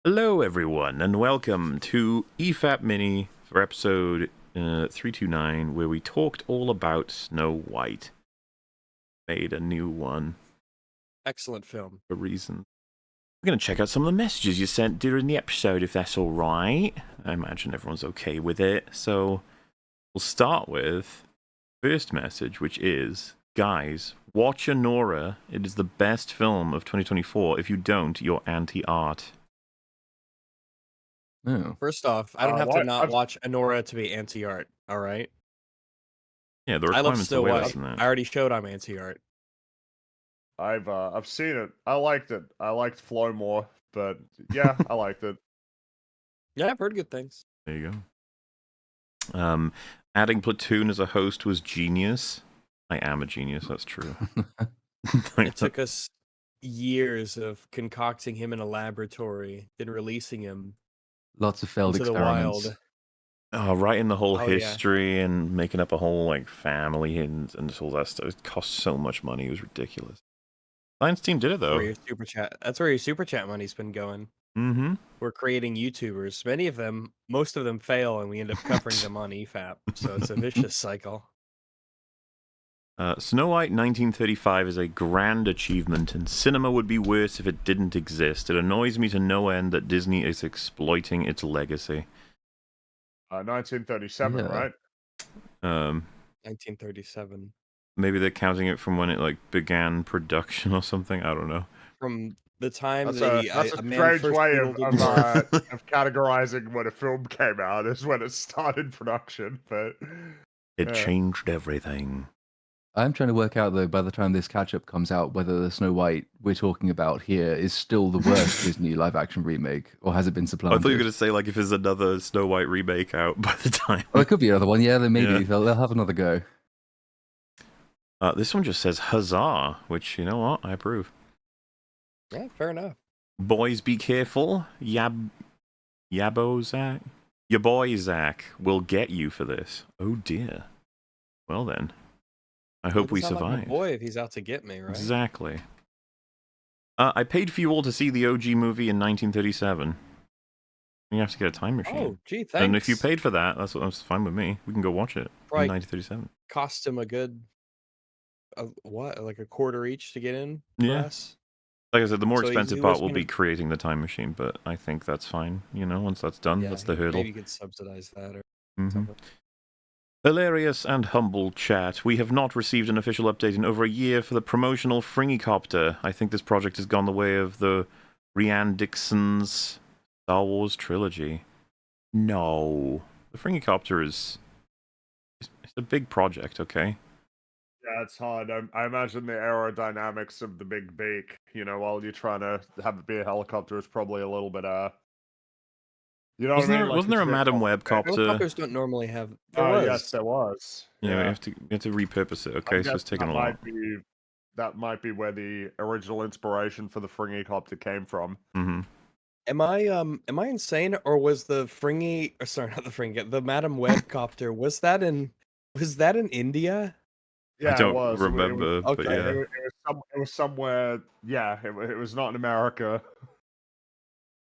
Hello, everyone, and welcome to EFAP Mini for episode 329, where we talked all about Snow White. Made a new one Excellent film. for reasons. We're going to check out some of the messages you sent during the episode, if that's all right. I imagine everyone's okay with it. So we'll start with first message, which is, guys, watch Anora. It is the best film of 2024. If you don't, you're anti-art. Oh. First off, I don't have to not watch Anora to be anti-art, alright? Yeah, the I love requirements are Snow way White. less than that. I already showed I'm anti-art. I've seen it. I liked it. I liked Flow more, but yeah, I liked it. Yeah, I've heard good things. There you go. Adding Platoon as a host was genius. I am a genius, that's true. It took us years of concocting him in a laboratory, then releasing him Lots of failed into the experiments. wild. Oh, writing the whole Oh, yeah. history and making up a whole like family and all that stuff. It cost so much money. It was ridiculous. Science team did it though. That's where your super chat money's been going. Mm-hmm. We're creating YouTubers. Most of them fail, and we end up covering them on EFAP. So it's a vicious cycle. Snow White 1935 is a grand achievement, and cinema would be worse if it didn't exist. It annoys me to no end that Disney is exploiting its legacy. 1937, Yeah. right? 1937. Maybe they're counting it from when it like began production or something. I don't know. From the time That's the a man strange first way wheeled of into- of categorizing when a film came out is when it started production, but It yeah. changed everything. I'm trying to work out, though, by the time this catch-up comes out, whether the Snow White we're talking about here is still the worst Disney live-action remake, or has it been I supplanted? thought you were going to say, like, if there's another Snow White remake out by the time. Oh, it could be another one. Yeah, then maybe Yeah. they'll have another go. This one just says huzzah, which, you know what, I approve. Yeah, fair enough. Boys, be careful. Yabo Zach? Your boy Zach will get you for this. Oh dear. Well then. I hope we Doesn't sound like survive. my boy, if he's out to get me, right? Exactly. I paid for you all to see the OG movie in 1937. You have to get a time machine. Oh, gee, thanks. And if you paid for that, that's fine with me. We can go watch it Right. in 1937. Cost him a good, like a quarter each to get in? Yeah. Less? Like I said, the more So expensive he part was will gonna- be creating the time machine, but I think that's fine. You know, once that's done, Yeah, that's the hurdle. maybe you could subsidize that or Mhm. something. Hilarious and humble chat. We have not received an official update in over a year for the promotional Fringicopter. I think this project has gone the way of the Rian Dixon's Star Wars trilogy. No. The Fringicopter is... It's a big project, okay? Yeah, it's hard. I imagine the aerodynamics of the big beak, while you're trying to have it be a helicopter, is probably a little bit you know what I mean? Wasn't there a Madam Web copter? Helicopters don't normally have. There Oh was. yes, there was. Yeah, we have to repurpose it. Okay, so it's taking a lot. That might be where the original inspiration for the Fringicopter came from. Mm-hmm. Am I insane, or was the the Madam Web copter, was that in India? Yeah, I don't it was. remember, but okay. yeah. It was somewhere. Yeah, it was not in America.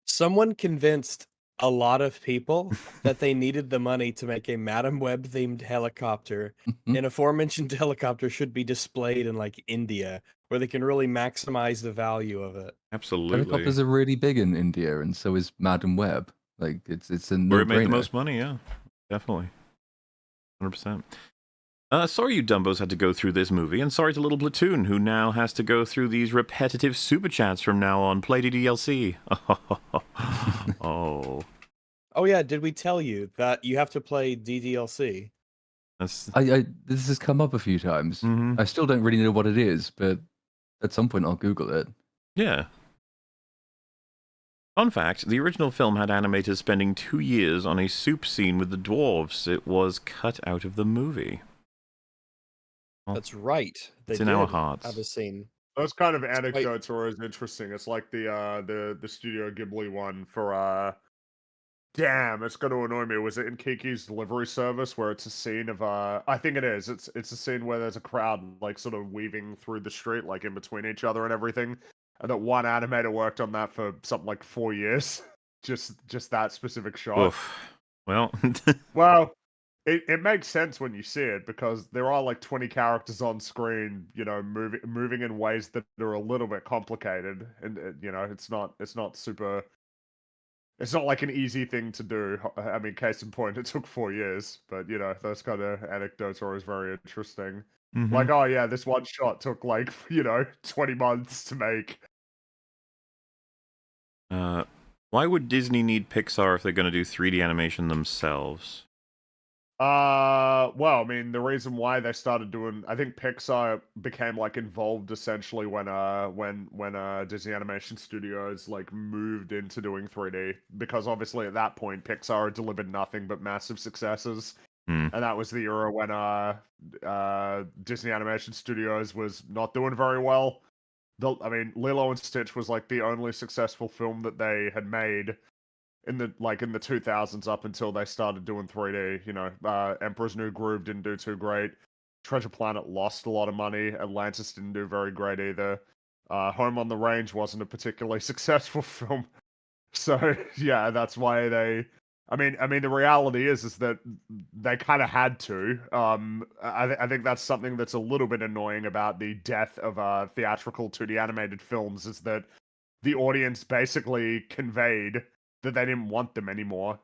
Someone convinced a lot of people that they needed the money to make a Madam Web themed helicopter, and aforementioned helicopter should be displayed in like India, where they can really maximize the value of it. Absolutely. Helicopters are really big in India, and so is Madam Web. Like, it's a no-brainer. Where it made the most money, yeah. Definitely. 100%. Sorry you Dumbos had to go through this movie, and sorry to Little Platoon, who now has to go through these repetitive super chats from now on. Play DLC. Oh. Oh yeah, did we tell you that you have to play DDLC? That's... This has come up a few times. Mhm. I still don't really know what it is, but at some point I'll Google it. Yeah. Fun fact, the original film had animators spending 2 years on a soup scene with the dwarves. It was cut out of the movie. Well, That's right. They it's in our did hearts. have a scene. Those kind of anecdotes are always interesting. It's like the Studio Ghibli one for damn, it's going to annoy me. Was it in Kiki's Delivery Service where it's a scene of I think it is. It's a scene where there's a crowd like sort of weaving through the street, like in between each other and everything. And that one animator worked on that for something like 4 years. just that specific shot. Oof. Well, Well, it makes sense when you see it because there are like 20 characters on screen, you know, moving in ways that are a little bit complicated, and you know, it's not super. It's not like an easy thing to do. I mean, case in point, it took 4 years, but you know, those kind of anecdotes are always very interesting. Like, oh yeah, this one shot took like, you know, 20 months to make. Why would Disney need Pixar if they're going to do 3D animation themselves? Well, I mean, the reason why they started doing, I think Pixar became like involved essentially when Disney Animation Studios like moved into doing 3D, because obviously at that point Pixar had delivered nothing but massive successes. And that was the era when Disney Animation Studios was not doing very well. I mean, Lilo and Stitch was like the only successful film that they had made in the 2000s up until they started doing 3D. You know, Emperor's New Groove didn't do too great. Treasure Planet lost a lot of money. Atlantis didn't do very great either. Home on the Range wasn't a particularly successful film. So yeah, that's why they. I mean, the reality is that they kind of had to. I think that's something that's a little bit annoying about the death of theatrical 2D animated films, is that the audience basically conveyed that they didn't want them anymore.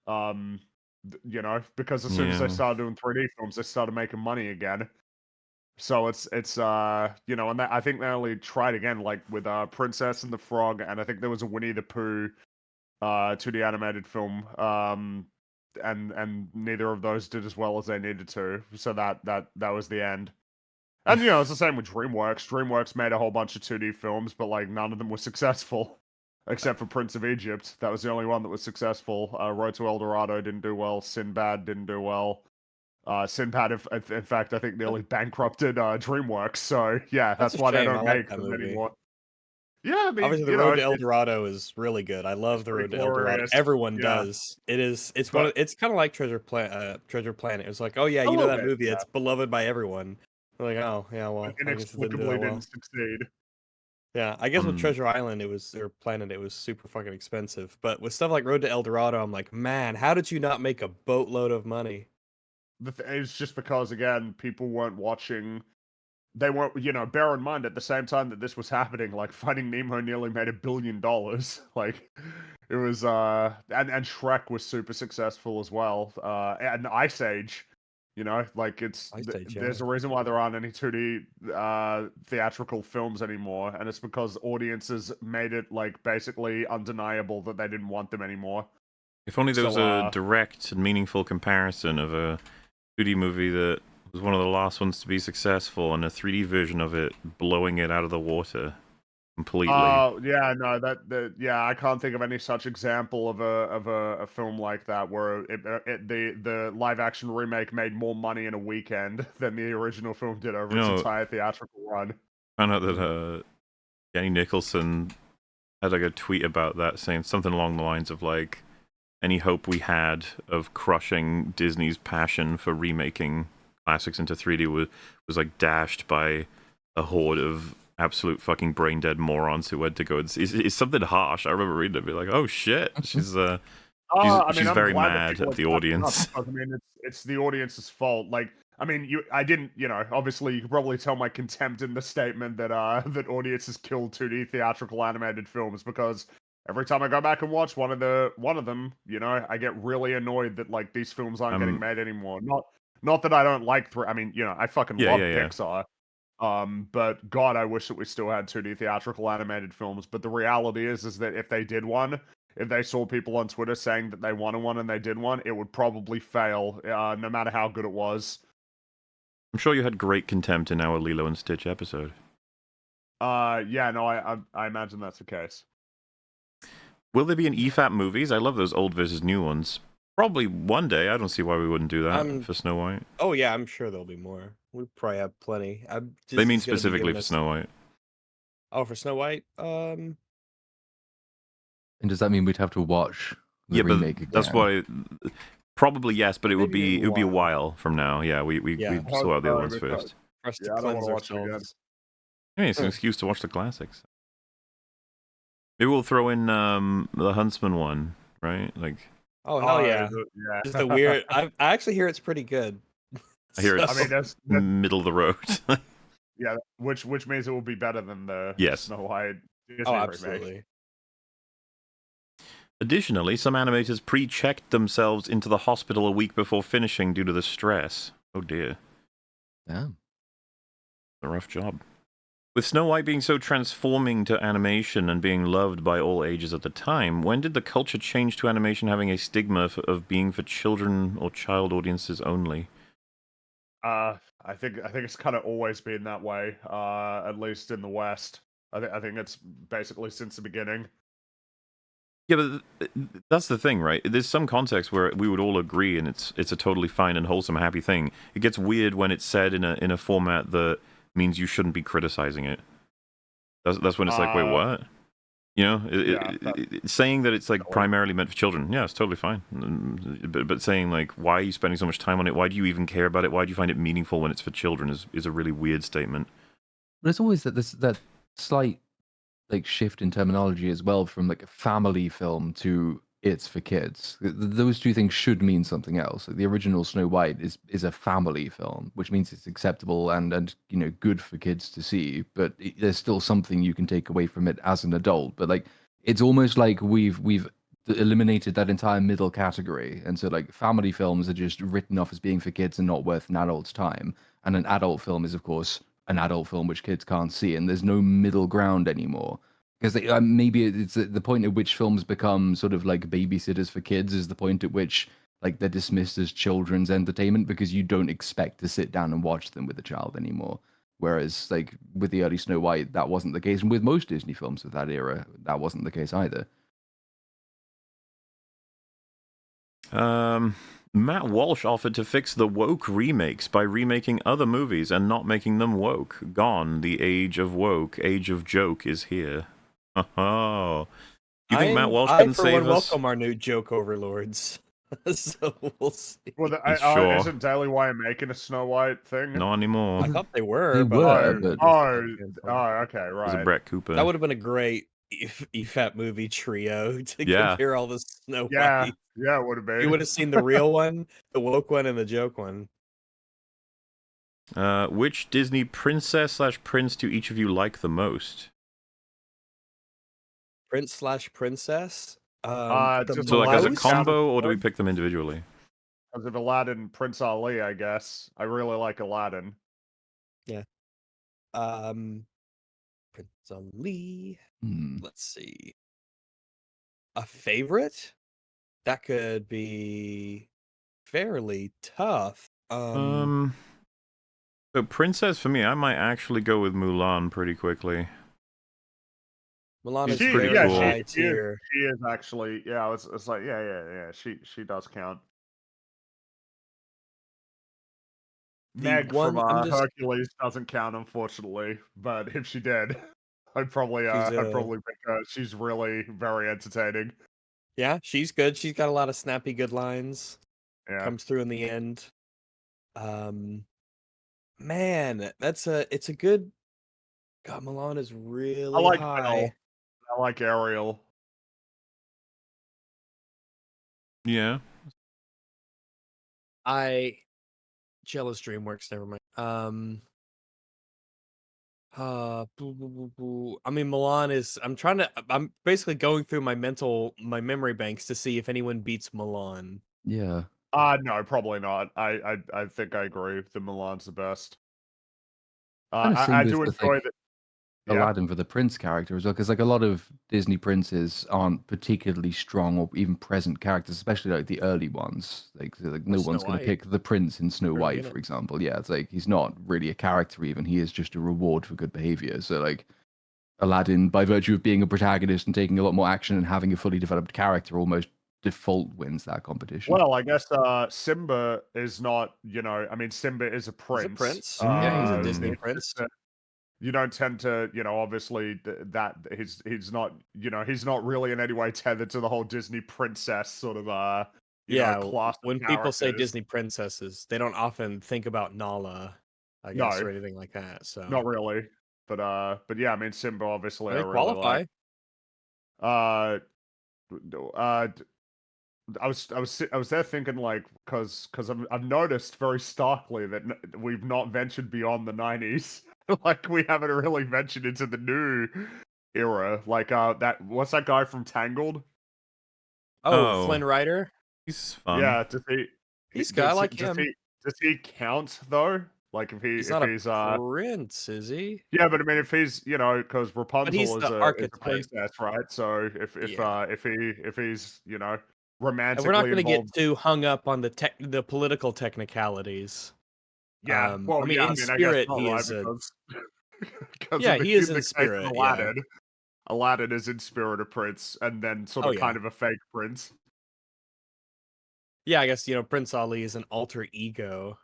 You know, because as soon as they started doing 3D films, they started making money again. So it's you know, and I think they only tried again like with Princess and the Frog, and I think there was a Winnie the Pooh 2D animated film, and neither of those did as well as they needed to. So that was the end. And you know, it's the same with DreamWorks. DreamWorks made a whole bunch of 2D films, but like none of them were successful, except for Prince of Egypt. That was the only one that was successful. Road to El Dorado didn't do well. Sinbad didn't do well. Sinbad, in fact, I think nearly bankrupted DreamWorks. So yeah, that's why they shame. I don't like make that them movie. anymore. Yeah, I mean, Obviously, the you Road know, to El Dorado is really good. I love the Road pretty to El Dorado. glorious. Everyone Yeah. does. It is. It's But- It's kind of like Treasure Planet. It's like, oh yeah, A you know little that bit, movie. yeah. It's beloved by everyone. We're like, oh yeah, well, I guess it didn't do Inexplicably that well. didn't succeed. Yeah, I guess with Treasure Island, or Planet, it was super fucking expensive. But with stuff like Road to El Dorado, I'm like, man, how did you not make a boatload of money? It's just because, again, people weren't watching. They weren't, you know, bear in mind at the same time that this was happening, like Finding Nemo nearly made $1 billion. Like, it was, and Shrek was super successful as well. And Ice Age, you know, like there's a reason why there aren't any 2D theatrical films anymore, and it's because audiences made it like basically undeniable that they didn't want them anymore. If only there was a direct and meaningful comparison of a 2D movie that was one of the last ones to be successful, and a 3D version of it blowing it out of the water completely. Oh yeah, no, yeah, I can't think of any such example of a film like that where the live action remake made more money in a weekend than the original film did over its entire theatrical run. I found out that Jenny Nicholson had like a tweet about that, saying something along the lines of like, any hope we had of crushing Disney's passion for remaking classics into 3D was like dashed by a horde of absolute fucking brain dead morons who had to go. It's something harsh. I remember reading it, be like, oh shit, she's very mad at the audience. I mean, it's the audience's fault. Like, I mean, I didn't, you know, obviously you could probably tell my contempt in the statement that that audiences kill 2D theatrical animated films, because every time I go back and watch one of them, you know, I get really annoyed that like these films aren't getting made anymore. Not that I don't like I mean, you know, I fucking love Pixar. But God, I wish that we still had 2D theatrical animated films. But the reality is that if they did one, if they saw people on Twitter saying that they wanted one and they did one, it would probably fail, no matter how good it was. I'm sure you had great contempt in our Lilo and Stitch episode. Yeah, no, I imagine that's the case. Will there be an EFAP movies? I love those old versus new ones. Probably one day. I don't see why we wouldn't do that for Snow White. Oh yeah, I'm sure there'll be more. We probably have plenty. They mean specifically for Snow White. Oh, for Snow White? And does that mean we'd have to watch the remake again? That's why. Probably yes, but it would be a while from now. Yeah, we saw out the other ones first. For us to cleanse ourselves. I mean, it's an excuse to watch the classics. Maybe we'll throw in the Huntsman one, right? Like, Oh hell yeah! Yeah. Just the weird. I actually hear it's pretty good. I hear it's I mean, that's middle of the road. yeah, which means it will be better than the Yes. Snow White Disney Oh, remake. absolutely. Additionally, some animators pre-checked themselves into the hospital a week before finishing due to the stress. Oh dear. Damn. A rough job. With Snow White being so transforming to animation and being loved by all ages at the time, when did the culture change to animation having a stigma of being for children or child audiences only? I think it's kind of always been that way. At least in the West. I think it's basically since the beginning. Yeah, but that's the thing, right? There's some context where we would all agree, and it's a totally fine and wholesome, happy thing. It gets weird when it's said in a format that means you shouldn't be criticizing it. That's when it's like, wait, what? You know, saying that it's like primarily meant for children, yeah, it's totally fine. But saying like, why are you spending so much time on it? Why do you even care about it? Why do you find it meaningful when it's for children? Is a really weird statement. But it's always that slight like shift in terminology as well, from like a family film to it's for kids. Those two things should mean something else. Like, the original Snow White is a family film, which means it's acceptable and you know, good for kids to see. But there's still something you can take away from it as an adult. But like, it's almost like we've eliminated that entire middle category, and so like family films are just written off as being for kids and not worth an adult's time. And an adult film is, of course, an adult film which kids can't see, and there's no middle ground anymore. Because maybe it's the point at which films become sort of like babysitters for kids is the point at which like they're dismissed as children's entertainment, because you don't expect to sit down and watch them with a child anymore. Whereas like with the early Snow White, that wasn't the case, and with most Disney films of that era, that wasn't the case either. Matt Walsh offered to fix the woke remakes by remaking other movies and not making them woke. Gone, the age of woke, age of joke is here. Oh, do you think Matt Walsh can save us? Welcome our new joke overlords. So we'll see. Well, Sure. isn't Daily Wire making a Snow White thing? Not anymore. I thought they were. They but were, but okay, It right. was a Brett Cooper. that would have been a great EFAP movie trio to Yeah. compare all the Snow Yeah, White. yeah, it would have been. You would have seen the real one, the woke one, and the joke one. Which Disney princess / prince do each of you like the most? Prince/princess. So like as a combo, or do we pick them individually? Because of Aladdin, Prince Ali, I guess. I really like Aladdin. Yeah. Prince Ali. Let's see. A favorite? That could be fairly tough. So princess for me, I might actually go with Mulan pretty quickly. Mulan is pretty very cool. high tier. She is actually, yeah. It's like, yeah. She does count. Meg from Hercules doesn't count, unfortunately. But if she did, I'd probably pick her. She's really very entertaining. Yeah, she's good. She's got a lot of snappy, good lines. Yeah, comes through in the end. Man, it's a good. God, Mulan is really I like high. Belle. I like Ariel. Yeah. Jealous DreamWorks. Never mind. I mean, Milan is. I'm basically going through my memory banks to see if anyone beats Milan. Yeah. No, probably not. I think I agree. The Milan's the best. I do enjoy that. Aladdin for the prince character as well, because like a lot of Disney princes aren't particularly strong or even present characters, especially like the early ones. Like no one's going to pick the prince in Snow White, for example. Yeah, it's like he's not really a character even. He is just a reward for good behavior. So like Aladdin, by virtue of being a protagonist and taking a lot more action and having a fully developed character, almost default wins that competition. Well, I guess Simba is not. I mean, Simba is a prince. He's a prince. Yeah, he's a Disney prince. You don't tend to, obviously that he's not, he's not really in any way tethered to the whole Disney princess sort of, class. When people say Disney princesses, they don't often think about Nala, I guess, or anything like that. So not really, but yeah, I mean Simba obviously. They qualify. uh, I was there thinking like because I've noticed very starkly that we've not ventured beyond the 90s. Like we haven't really ventured into the new era. Like that what's that guy from Tangled? Oh, Flynn Rider. He's fun. Yeah, He's good. I like him. does he count though? Like He's if not a he's prince, is he? yeah, but I mean if he's because But he's Rapunzel is the a archetype. princess, right? So Yeah. if he's And we're not romantically going to get involved. too hung up on the political technicalities. Yeah, I mean, in I guess spirit, not, he right? is a Because yeah, he is in in the case spirit. of Yeah. Aladdin is in spirit a prince, and then sort Oh of yeah. kind of a fake prince. Yeah, I guess Prince Ali is an alter ego.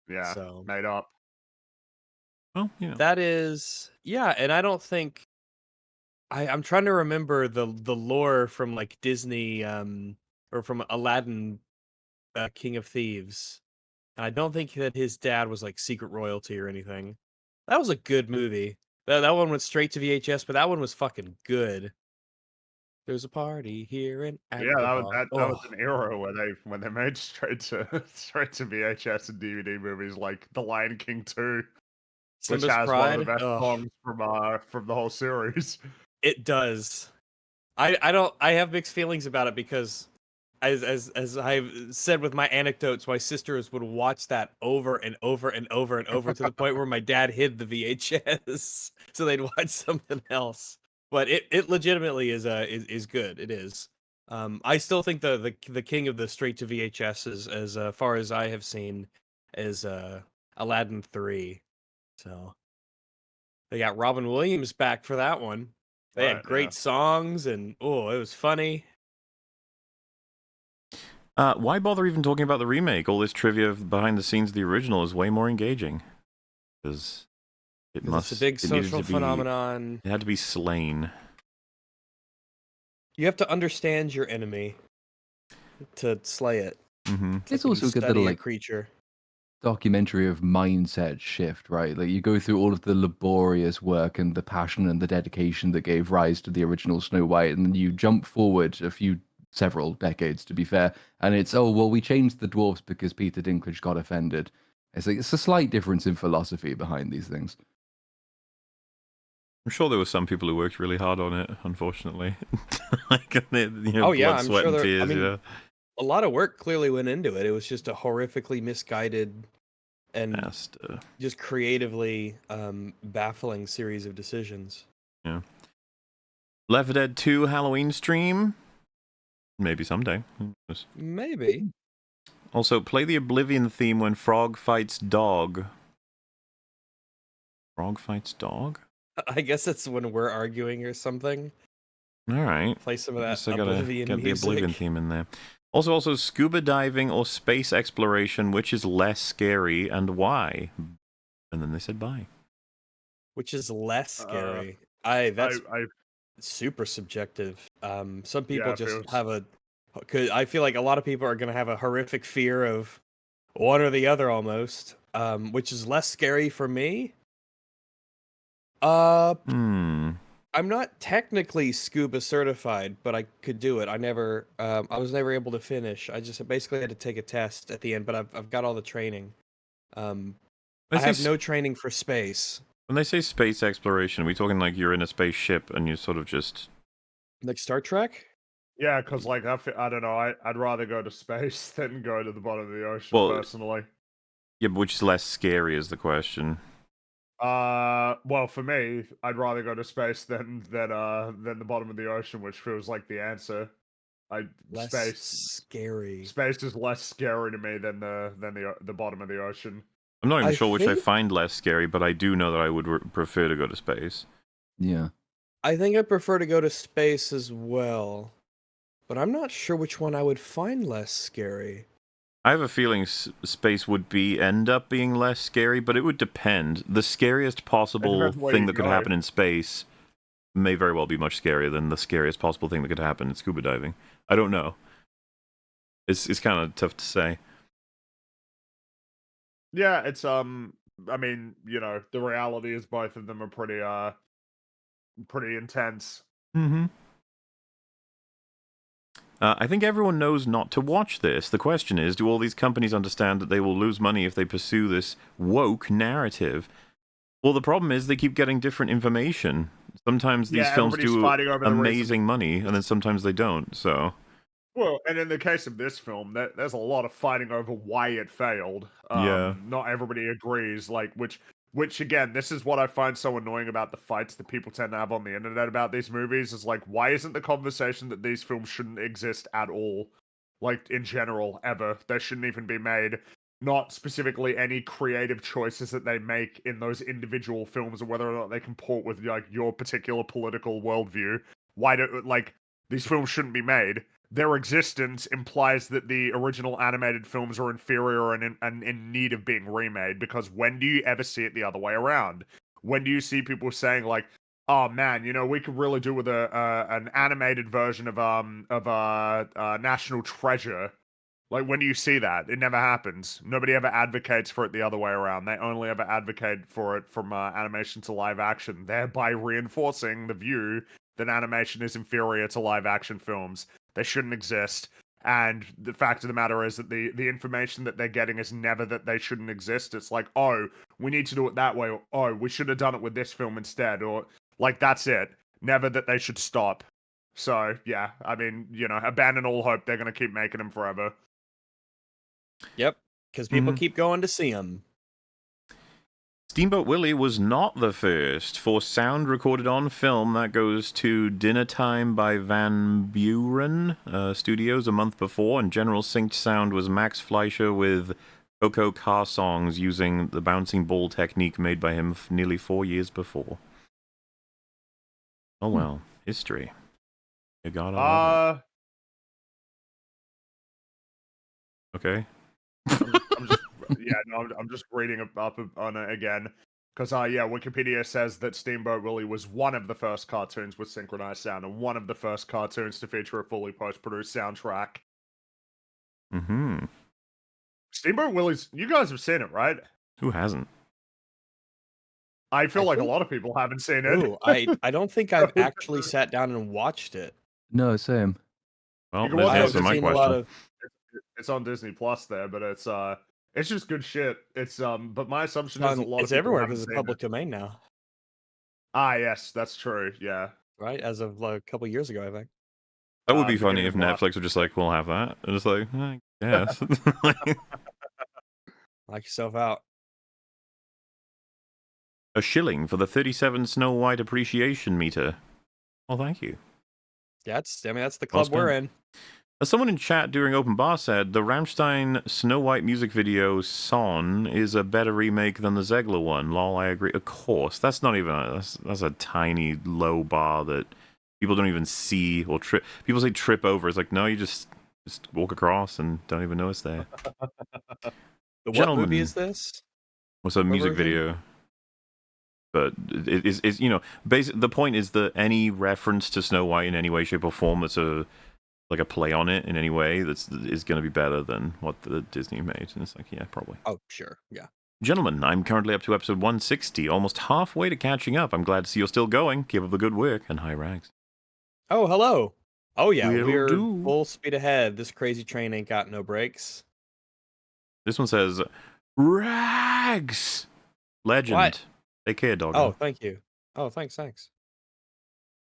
Yeah, So made up. Well, that is and I don't think I'm trying to remember the lore from like Disney or from Aladdin King of Thieves. And I don't think that his dad was like secret royalty or anything. That was a good movie. That one went straight to VHS, but that one was fucking good. There's a party here in Yeah, Agrabah. that was Oh, an era where they made straight to VHS and DVD movies like The Lion King 2, which Simba's has one of the Pride. best Oh, songs from the whole series. it does. I have mixed feelings about it because as I've said with my anecdotes, my sisters would watch that over and over and over and over to the point where my dad hid the VHS so they'd watch something else. But it legitimately is good. It is. I still think the king of the straight to VHS is as far as I have seen is Aladdin 3. So they got Robin Williams back for that one. They had Right, yeah. great songs and it was funny. why bother even talking about the remake? All this trivia behind the scenes of the original is way more engaging. Because It's a big social phenomenon. It had to be slain. You have to understand your enemy to slay it. Mm-hmm. It's also a good little like creature. documentary of mindset shift, right? Like you go through all of the laborious work and the passion and the dedication that gave rise to the original Snow White, and then you jump forward several decades, to be fair, and it's we changed the dwarves because Peter Dinklage got offended. It's like it's a slight difference in philosophy behind these things. I'm sure there were some people who worked really hard on it, unfortunately. Like, blood, I'm sweat, sure and there. tears, I mean, a lot of work clearly went into it. It was just a horrifically misguided and just creatively baffling series of decisions. Yeah. Left 4 Dead 2 Halloween stream? Maybe someday. Maybe. Also, play the Oblivion theme when Frog fights dog. Frog fights dog? I guess it's when we're arguing or something. Alright. Play some of that I gotta Oblivion get music. the Oblivion theme in there. Also, scuba diving or space exploration, which is less scary and why? And then they said bye. Which is less scary. That's super subjective. Some people because I feel like a lot of people are going to have a horrific fear of one or the other almost. Which is less scary for me. I'm not technically scuba certified, but I could do it. I was never able to finish. I just basically had to take a test at the end, but I've got all the training. I have no training for space. When they say space exploration, are we talking like you're in a spaceship and you sort of just like Star Trek? Yeah, because like I don't know, I'd rather go to space than go to the bottom of the ocean personally. Yeah, but which is less scary is the question. Well, for me, I'd rather go to space than the bottom of the ocean, which feels like the answer. Scary. Space is less scary to me than the bottom of the ocean. I'm not even sure which I find less scary, but I do know that I would prefer to go to space. Yeah. I think I prefer to go to space as well, but I'm not sure which one I would find less scary. I have a feeling space would end up being less scary, but it would depend. The scariest possible thing that could happen in space may very well be much scarier than the scariest possible thing that could happen in scuba diving. I don't know. It's kind of tough to say. Yeah, it's I mean, the reality is both of them are pretty intense. Mm-hmm. I think everyone knows not to watch this. The question is, do all these companies understand that they will lose money if they pursue this woke narrative? Well, the problem is they keep getting different information. Sometimes these films everybody's do fighting over the reason. amazing money, and then sometimes they don't, so... Well, and in the case of this film, there's a lot of fighting over why it failed. Yeah. Not everybody agrees, like, which again, this is what I find so annoying about the fights that people tend to have on the internet about these movies, is like, why isn't the conversation that these films shouldn't exist at all? Like, in general, ever. They shouldn't even be made. Not specifically any creative choices that they make in those individual films, or whether or not they comport with, like, your particular political worldview. Why don't, like, these films shouldn't be made. Their existence implies that the original animated films are inferior and in need of being remade, because when do you ever see it the other way around? When do you see people saying, like, oh man, we could really do with an animated version of National Treasure? Like, when do you see that? It never happens. Nobody ever advocates for it the other way around. They only ever advocate for it from animation to live action, thereby reinforcing the view that animation is inferior to live action films. They shouldn't exist. And the fact of the matter is that the information that they're getting is never that they shouldn't exist. It's like, oh, we need to do it that way. Or, oh, we should have done it with this film instead. Or, like, that's it. Never that they should stop. So, yeah, I mean, abandon all hope. They're going to keep making them forever. Yep, because people keep going to see them. Steamboat Willie was not the first. For sound recorded on film, that goes to Dinner Time by Van Buren Studios a month before, and general synced sound was Max Fleischer with Coco Car Songs using the bouncing ball technique made by him nearly 4 years before. Oh well, history. You gotta love it. Okay. I'm just reading up on it again. Because, Wikipedia says that Steamboat Willie was one of the first cartoons with synchronized sound, and one of the first cartoons to feature a fully post-produced soundtrack. Mm-hmm. Steamboat Willie's... You guys have seen it, right? Who hasn't? I feel like a lot of people haven't seen it. Ooh, I don't think I've actually sat down and watched it. No, same. Well, You can there's watch the it. answer to my question. It's on Disney Plus there, but it's just good shit. It's but my assumption is a lot of It's people everywhere haven't because it's seen public it. domain now, Yes, that's true. Yeah. right? As of like a couple years ago, I think. That would be funny beginning if of last- Netflix were just like, we'll have that. And it's like, I guess. Knock yourself out. A shilling for the 37 Snow White appreciation meter. Oh, thank you. Yeah, that's the club we're in. As someone in chat during Open Bar said, the Rammstein Snow White music video Son is a better remake than the Zegler one. Lol, I agree. Of course, that's not even that's a tiny low bar that people don't even see or trip. People say trip over. It's like, no, you just walk across and don't even know it's there. What movie is this? What's a music video? But it is the point is that any reference to Snow White in any way, shape, or form that's like a play on it in any way is going to be better than what the Disney made. And it's like, yeah, probably. Oh, sure, yeah. Gentlemen, I'm currently up to episode 160, almost halfway to catching up. I'm glad to see you're still going. Keep up the good work, and hi, Rags. Oh, hello. Oh, yeah, we're do. full speed ahead. This crazy train ain't got no brakes. This one says, Rags! Legend. What? Take care, dog. Oh, thank you. Oh, thanks.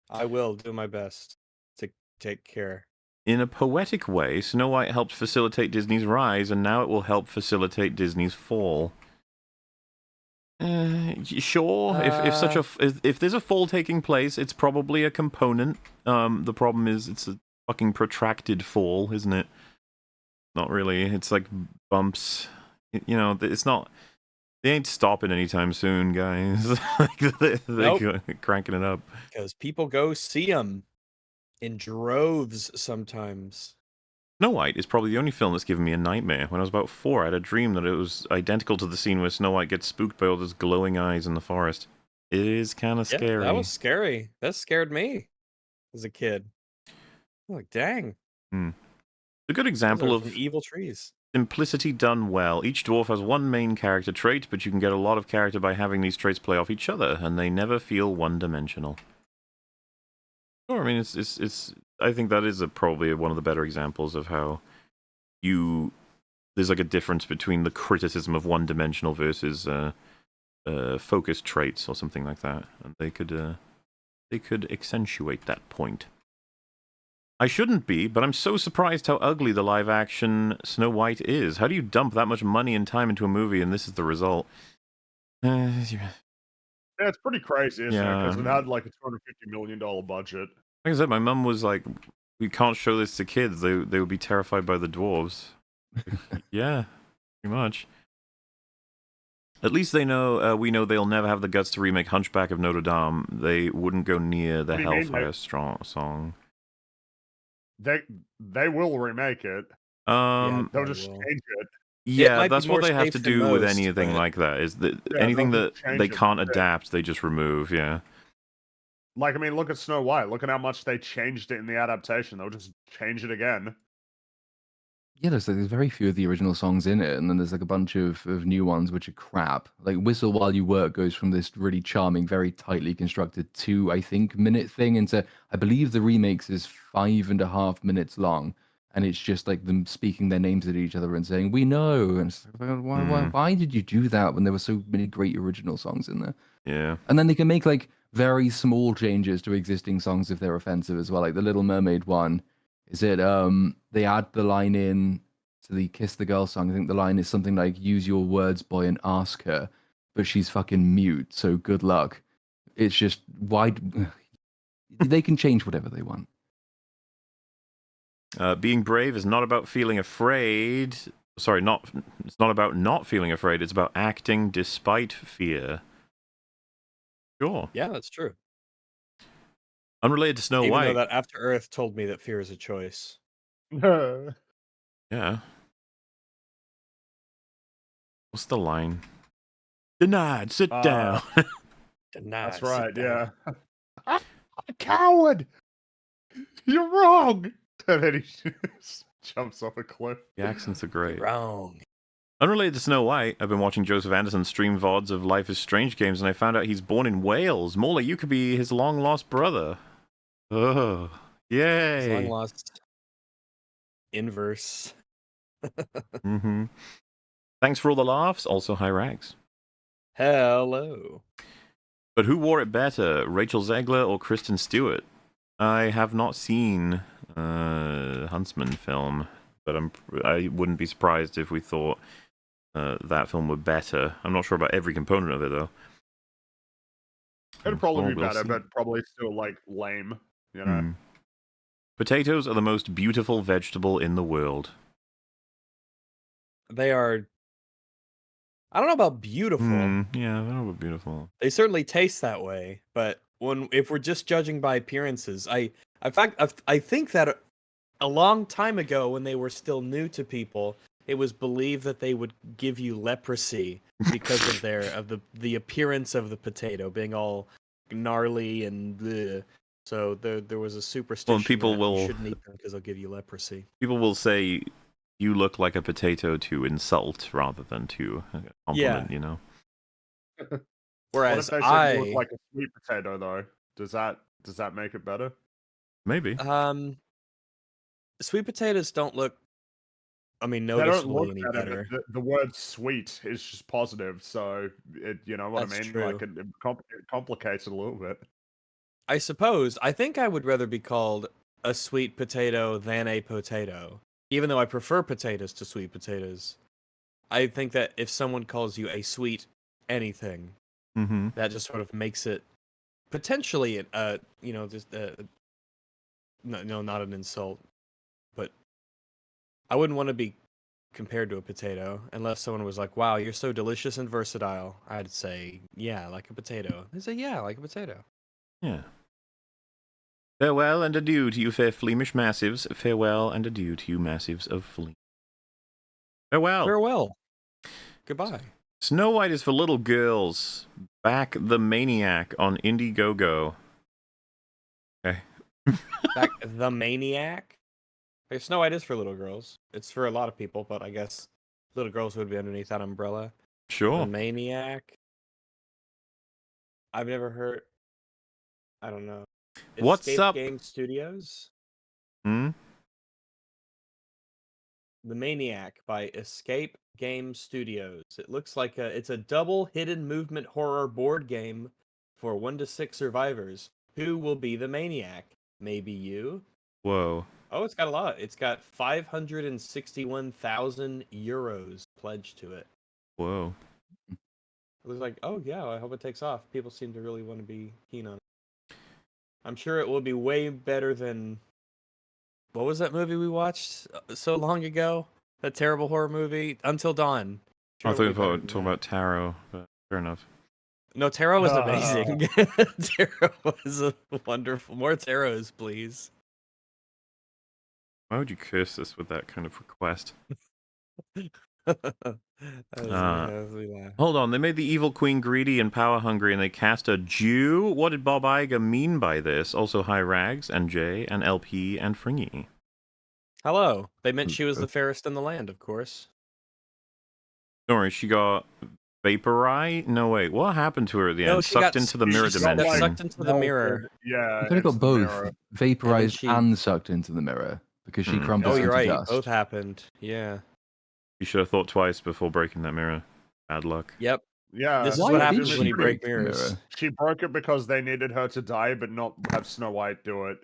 I will do my best to take care. In a poetic way, Snow White helped facilitate Disney's rise, and now it will help facilitate Disney's fall. Sure. If there's a fall taking place, it's probably a component. The problem is it's a fucking protracted fall, isn't it? Not really. It's like bumps. It's not. They ain't stopping anytime soon, guys. They're Nope. cranking it up. Because people go see them in droves sometimes. Snow White is probably the only film that's given me a nightmare. When I was about 4, I had a dream that it was identical to the scene where Snow White gets spooked by all those glowing eyes in the forest. It is kind of scary. That was scary. That scared me as a kid. I'm like, dang. A good example of evil trees. Simplicity done well. Each dwarf has one main character trait, but you can get a lot of character by having these traits play off each other, and they never feel one-dimensional. Sure, I mean, it's I think that is probably one of the better examples of how there's like a difference between the criticism of one-dimensional versus focus traits or something like that, and they could accentuate that point. I shouldn't be, but I'm so surprised how ugly the live-action Snow White is. How do you dump that much money and time into a movie, and this is the result? Yeah, it's pretty crazy, isn't it? Because it Yeah. had like a $250 million budget. Like I said, my mum was like, "We can't show this to kids. They would be terrified by the dwarves." Like, yeah, pretty much. At least they know. We know they'll never have the guts to remake Hunchback of Notre Dame. They wouldn't go near the What do you mean, Hellfire song. They will remake it. Um, They'll They just will. change it. yeah, might be that's what more they have safe to than do with most, anything but- like that. Is that Yeah, anything they'll that just change they it. can't adapt, they just remove. Yeah. Like, I mean, look at Snow White. Look at how much they changed it in the adaptation. They'll just change it again. Yeah, there's very few of the original songs in it, and then there's like a bunch of new ones which are crap. Like Whistle While You Work goes from this really charming, very tightly constructed 2, I think, minute thing into, I believe the remakes is 5.5 minutes long, and it's just like them speaking their names at each other and saying, "We know." And it's like, why did you do that when there were so many great original songs in there? Yeah. And then they can make like very small changes to existing songs if they're offensive as well. Like the Little Mermaid one, is it they add the line in to the Kiss the Girl song. I think the line is something like "Use your words, boy, and ask her," but she's fucking mute. So good luck. It's just why they can change whatever they want. Being brave is not about feeling afraid. Sorry, it's not about not feeling afraid. It's about acting despite fear. Sure. Yeah, that's true. Unrelated to Snow Even White. though that After Earth told me that fear is a choice. Yeah. What's the line? Denied. Sit down. Denied. That's sit right, down. yeah. I'm a coward! You're wrong! And then he just jumps off a cliff. The accents are great. You're wrong. Unrelated to Snow White, I've been watching Joseph Anderson stream VODs of Life is Strange games, and I found out he's born in Wales. Morley, you could be his long-lost brother. Oh, His long yay. lost inverse. Mm-hmm. Thanks for all the laughs. Also, hi, Rags. Hello. But who wore it better, Rachel Zegler or Kristen Stewart? I have not seen Huntsman film, but I wouldn't be surprised if we thought that film were better. I'm not sure about every component of it, though. It'd probably Well, be we'll better, see. but probably still, like, lame, you know? Potatoes are the most beautiful vegetable in the world. They are. I don't know about beautiful. Yeah, they're beautiful. They certainly taste that way, but if we're just judging by appearances, I think that a long time ago, when they were still new to people, it was believed that they would give you leprosy because of the appearance of the potato being all gnarly and bleh. So there was a superstition people that will- you shouldn't eat them because they'll give you leprosy. People will say you look like a potato to insult rather than to compliment, you know? What Whereas if they said you look like a sweet potato, though? Does that make it better? Maybe. Sweet potatoes don't look, I mean, They don't noticeably look any better. better. The word "sweet" is just positive, so you know what That's I mean. true. Like it complicates it a little bit. I suppose. I think I would rather be called a sweet potato than a potato. Even though I prefer potatoes to sweet potatoes. I think that if someone calls you a sweet anything, Mm-hmm. that just sort of makes it potentially no, not an insult, but I wouldn't want to be compared to a potato unless someone was like, "Wow, you're so delicious and versatile." I'd say, "Yeah, like a potato." They say, "Yeah, like a potato." Yeah. Farewell and adieu to you fair Fleamish massives. Farewell and adieu to you massives of Fleam. Farewell. Farewell. Goodbye. Snow White is for little girls. Back the Maniac on Indiegogo. Okay. Back the Maniac. Okay, Snow White is for little girls. It's for a lot of people, but I guess little girls would be underneath that umbrella. Sure. The Maniac. I've never heard. I don't know. What's Escape up? Game Studios. Hmm? The Maniac by Escape Game Studios. It looks like it's a double hidden movement horror board game for 1 to 6 survivors. Who will be the maniac? Maybe you? Whoa. Oh, it's got a lot. It's got 561,000 euros pledged to it. Whoa. It looks like, oh yeah, I hope it takes off. People seem to really want to be keen on it. I'm sure it will be way better than... What was that movie we watched so long ago? That terrible horror movie, Until Dawn. I Sure thought you it'll be better were than talking that. about tarot, but fair enough. No, tarot was amazing. Tarot was a wonderful. More tarots, please. Why would you curse us with that kind of request? That was me laugh. Hold on, they made the evil queen greedy and power hungry, and they cast a Jew? What did Bob Iger mean by this? Also, hi Rags, and Jay, and LP, and Fringy. Hello. They meant she was the fairest in the land, of course. Don't worry, she got vaporized? No, wait, what happened to her at the No, end? she Sucked got into the she mirror got dimension. sucked into the mirror. Yeah, You could have got into the both mirror. vaporized she- and sucked into the mirror because she Hmm. crumbles Oh, you're into right. dust. Both happened. Yeah. You should have thought twice before breaking that mirror. Bad luck. Yep. Yeah, This is Why what did happens she when you break break the mirrors. mirror? she broke it because they needed her to die, but not have Snow White do it.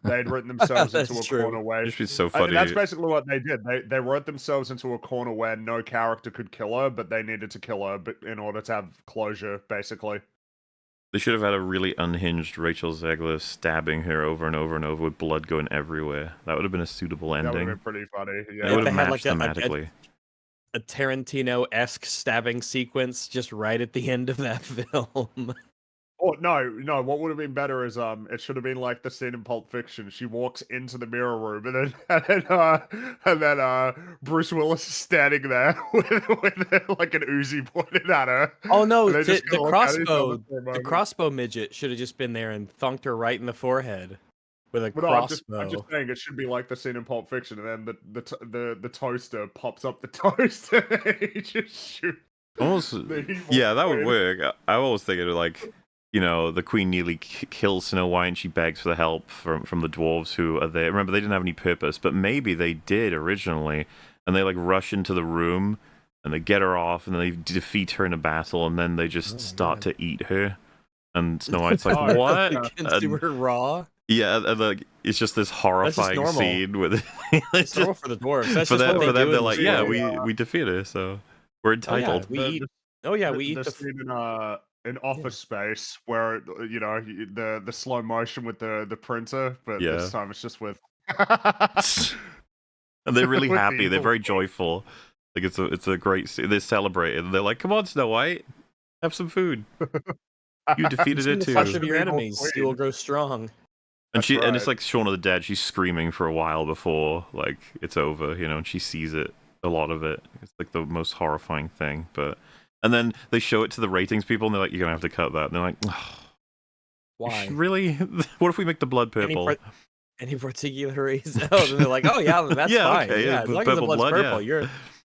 They'd written themselves into a That's true. corner where It'd be so funny. that's basically what they did. They wrote themselves into a corner where no character could kill her, but they needed to kill her, but in order to have closure, basically. They should have had a really unhinged Rachel Zegler stabbing her over and over and over with blood going everywhere. That would have been a suitable That would ending. have been pretty funny. It Yeah. would They have had matched like thematically. a Tarantino-esque stabbing sequence just right at the end of that film. Oh no! What would have been better is it should have been like the scene in Pulp Fiction. She walks into the mirror room, and then Bruce Willis is standing there with like an Uzi pointed at her. Oh no, And they just the kinda look at each other crossbow for a moment. crossbow midget should have just been there and thunked her right in the forehead with a But no, I'm just crossbow. saying it should be like the scene in Pulp Fiction, and then the toaster pops up the toast, and he just shoots. Almost, yeah, that would work. I always think it like, you know, the queen nearly kills Snow White and she begs for the help from the dwarves who are there. Remember, they didn't have any purpose, but maybe they did originally, and they like rush into the room and they get her off and they defeat her in a battle, and then they just start to eat her. And Snow White's like, Oh, what? Consumer raw. Yeah, and like it's just this horrifying normal. scene with It's normal for the dwarves. That's for just them. what For they them, do they're in like, the yeah, show. we defeat her, so we're Oh yeah, entitled. we eat. Oh yeah, we eat the the. scene in Office Space where you know the slow motion with the printer, but Yeah. this time it's just with. And they're really With the happy. They're evil very queen. joyful. Like it's a great scene. They're celebrating. They're like, "Come on, Snow White, have some food. You defeated In it the too." flesh of your The evil enemies, queen. you will grow strong. And That's and it's right. like Shaun of the Dead. She's screaming for a while before like it's over, you know, and she sees it, a lot of it. It's like the most horrifying thing. And then they show it to the ratings people, and they're like, "You're gonna have to cut that." And they're like, oh, Why? really? What if we make the blood purple? Any particular reason? Oh, then they're like, oh yeah, that's Yeah, fine. okay, Yeah, yeah, as long as the purple blood's blood, purple,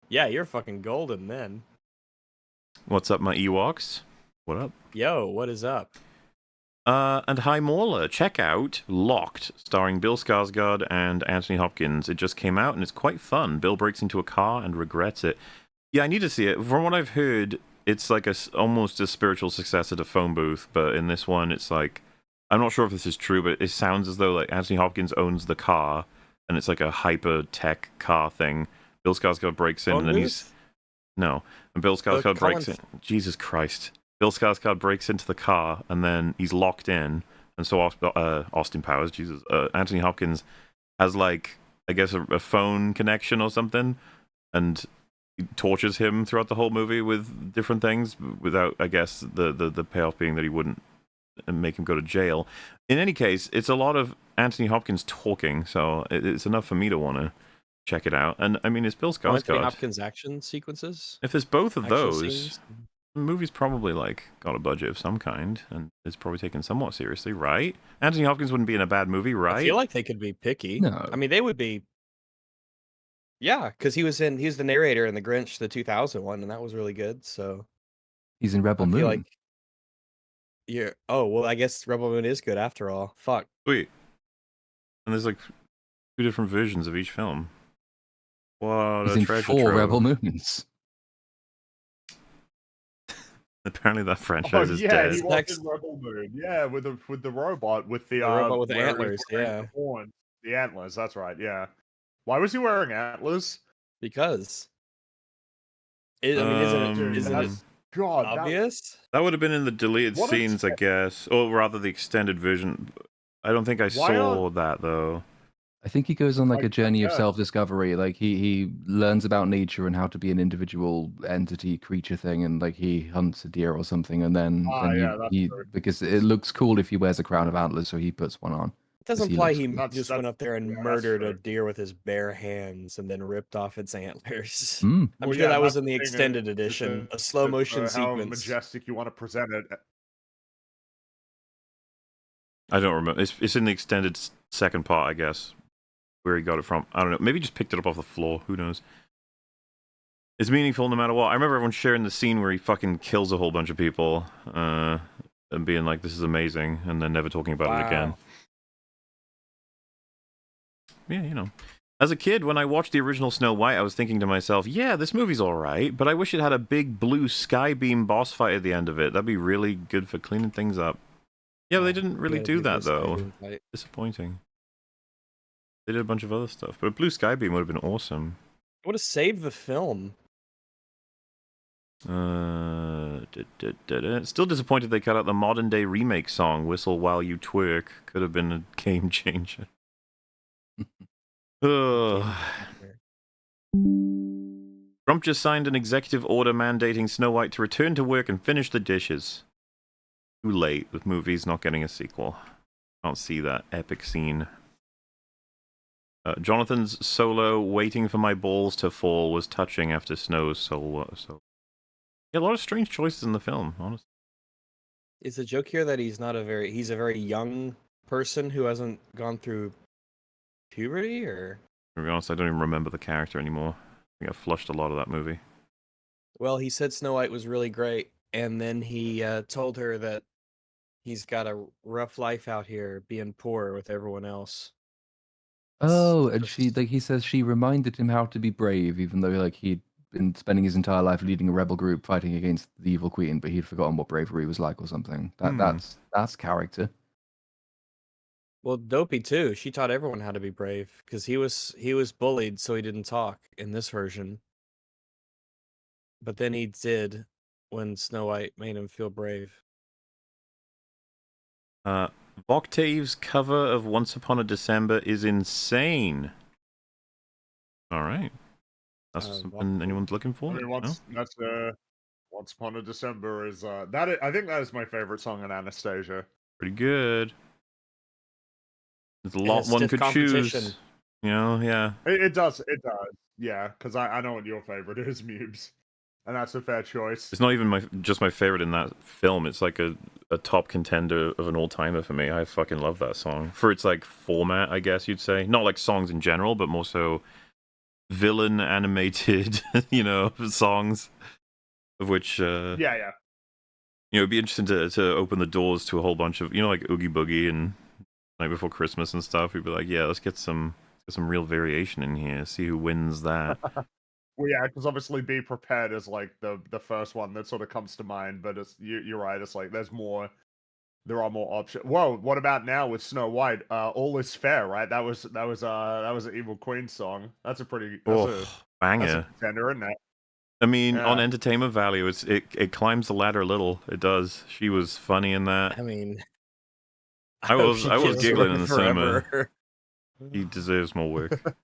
yeah. you're fucking golden then. What's up, my Ewoks? What up? Yo, what is up? And hi, Mauler. Check out Locked, starring Bill Skarsgård and Anthony Hopkins. It just came out, and it's quite fun. Bill breaks into a car and regrets it. Yeah, I need to see it. From what I've heard, it's like almost a spiritual successor to Phone Booth, but in this one, it's like, I'm not sure if this is true, but it sounds as though like Anthony Hopkins owns the car, and it's like a hyper-tech car thing. Bill Skarsgård breaks in, Phone and then booth? and Bill Skarsgård breaks in. Colin- Jesus Christ. Bill Skarsgård breaks into the car, and then he's locked in. And so Austin Powers, Jesus, Anthony Hopkins has like, I guess, a phone connection or something, and he tortures him throughout the whole movie with different things, without, I guess, the payoff being that he wouldn't make him go to jail. In any case, it's a lot of Anthony Hopkins talking, so it's enough for me to want to check it out. And I mean, it's Bill Anthony Skarsgård. Hopkins action sequences. If there's both of Action those, scenes? the movie's probably like got a budget of some kind, and it's probably taken somewhat seriously, right? Anthony Hopkins wouldn't be in a bad movie, right? I feel like they could be picky. No. I mean, they would be. Yeah, because he was the narrator in the Grinch, the 2000 one, and that was really good. So He's in Rebel I Moon. feel like oh well, I guess Rebel Moon is good after all. Fuck. Sweet. And there's like 2 different versions of each film. What He's a in treasure 4 trove. Rebel Moons. Apparently that franchise is yeah, dead. he was in Rebel Moon. Yeah, with the robot with the robot with the where he was antlers, wearing yeah. the horns, the antlers. That's right. Yeah. Why was he wearing antlers? Because I mean, Dude, isn't it that's God. obvious? That would have been in the deleted What a scenes, I guess, or rather the extended version. I don't think I Why saw that though. I think he goes on like a journey of yeah. self-discovery. Like he learns about nature and how to be an individual entity, creature thing, and like he hunts a deer or something, and then yeah, that's he true. because it looks cool if he wears a crown of antlers, so he puts one on. It doesn't 'cause he imply looks he cool. just went up there and yeah, that's murdered a true. deer with his bare hands and then ripped off its antlers. Mm. I'm Well, sure yeah, that was that's in the thing, extended it's edition, a slow motion how sequence. majestic you want to present it. I don't remember. It's in the extended second part, I guess, where he got it from. I don't know. Maybe he just picked it up off the floor. Who knows? It's meaningful no matter what. I remember everyone sharing the scene where he fucking kills a whole bunch of people, and being like, "This is amazing," and then never talking about it again. Wow. Yeah, you know. As a kid, when I watched the original Snow White, I was thinking to myself, yeah, this movie's alright, but I wish it had a big blue sky beam boss fight at the end of it. That'd be really good for cleaning things up. Yeah, but they didn't really do that, though. Disappointing. They did a bunch of other stuff, but a blue sky beam would have been awesome. Would have saved the film. Still disappointed they cut out the modern day remake song, Whistle While You Twerk. Could have been a game changer. Ugh. Trump just signed an executive order mandating Snow White to return to work and finish the dishes. Too late, the movie's not getting a sequel. Can't see that epic scene. Jonathan's solo, Waiting for My Balls to Fall, was touching after Snow's solo. Yeah, a lot of strange choices in the film, honestly. Is the joke here that he's a very young person who hasn't gone through puberty, or? To be honest, I don't even remember the character anymore. I think I flushed a lot of that movie. Well, he said Snow White was really great, and then he told her that he's got a rough life out here being poor with everyone else. Oh, and he says she reminded him how to be brave, even though like he'd been spending his entire life leading a rebel group fighting against the evil queen, but he'd forgotten what bravery was like or something. That's character. Well, Dopey too. She taught everyone how to be brave because he was bullied, so he didn't talk in this version. But then he did when Snow White made him feel brave. Octave's cover of Once Upon a December is insane. All right. That's something anyone's looking for? I mean, Once Upon a December is I think that is my favorite song in Anastasia. Pretty good. There's a lot one could choose. You know, yeah. It does. Yeah, because I know what your favorite is, Mubes. And that's a fair choice. It's not even just my favorite in that film. It's like a top contender of an all-timer for me. I fucking love that song. For its like format, I guess you'd say. Not like songs in general, but more so villain animated, you know, songs. Of which yeah. You know, it'd be interesting to open the doors to a whole bunch of, you know, like Oogie Boogie and Night Before Christmas and stuff. We'd be like, yeah, let's get some real variation in here. See who wins that. Well, yeah, because obviously Be Prepared is like the first one that sort of comes to mind, but you're right, it's like there are more options. Whoa, what about now with Snow White? All Is Fair, right? That was an Evil Queen song. That's a pretty banger. That's a contender, isn't it? I mean, on entertainment value, it climbs the ladder a little. It does. She was funny in that. I mean, I was giggling in the cinema. He deserves more work.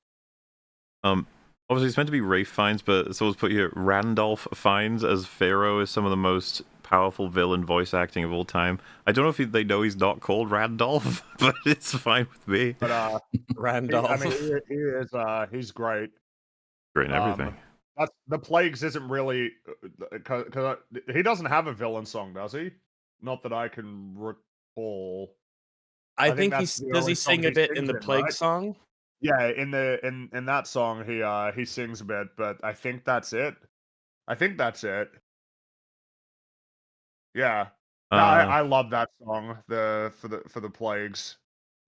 Obviously, it's meant to be Rafe Fiennes, but someone's put here Randolph Fiennes as Pharaoh is some of the most powerful villain voice acting of all time. I don't know if they know he's not called Randolph, but it's fine with me. But Randolph. He's great. Great in everything. The Plagues isn't really because he doesn't have a villain song, does he? Not that I can recall. I think does he sing a bit in the Plague song? Yeah, in that song he sings a bit, but I think that's it. Yeah. No, I love that song, for the Plagues.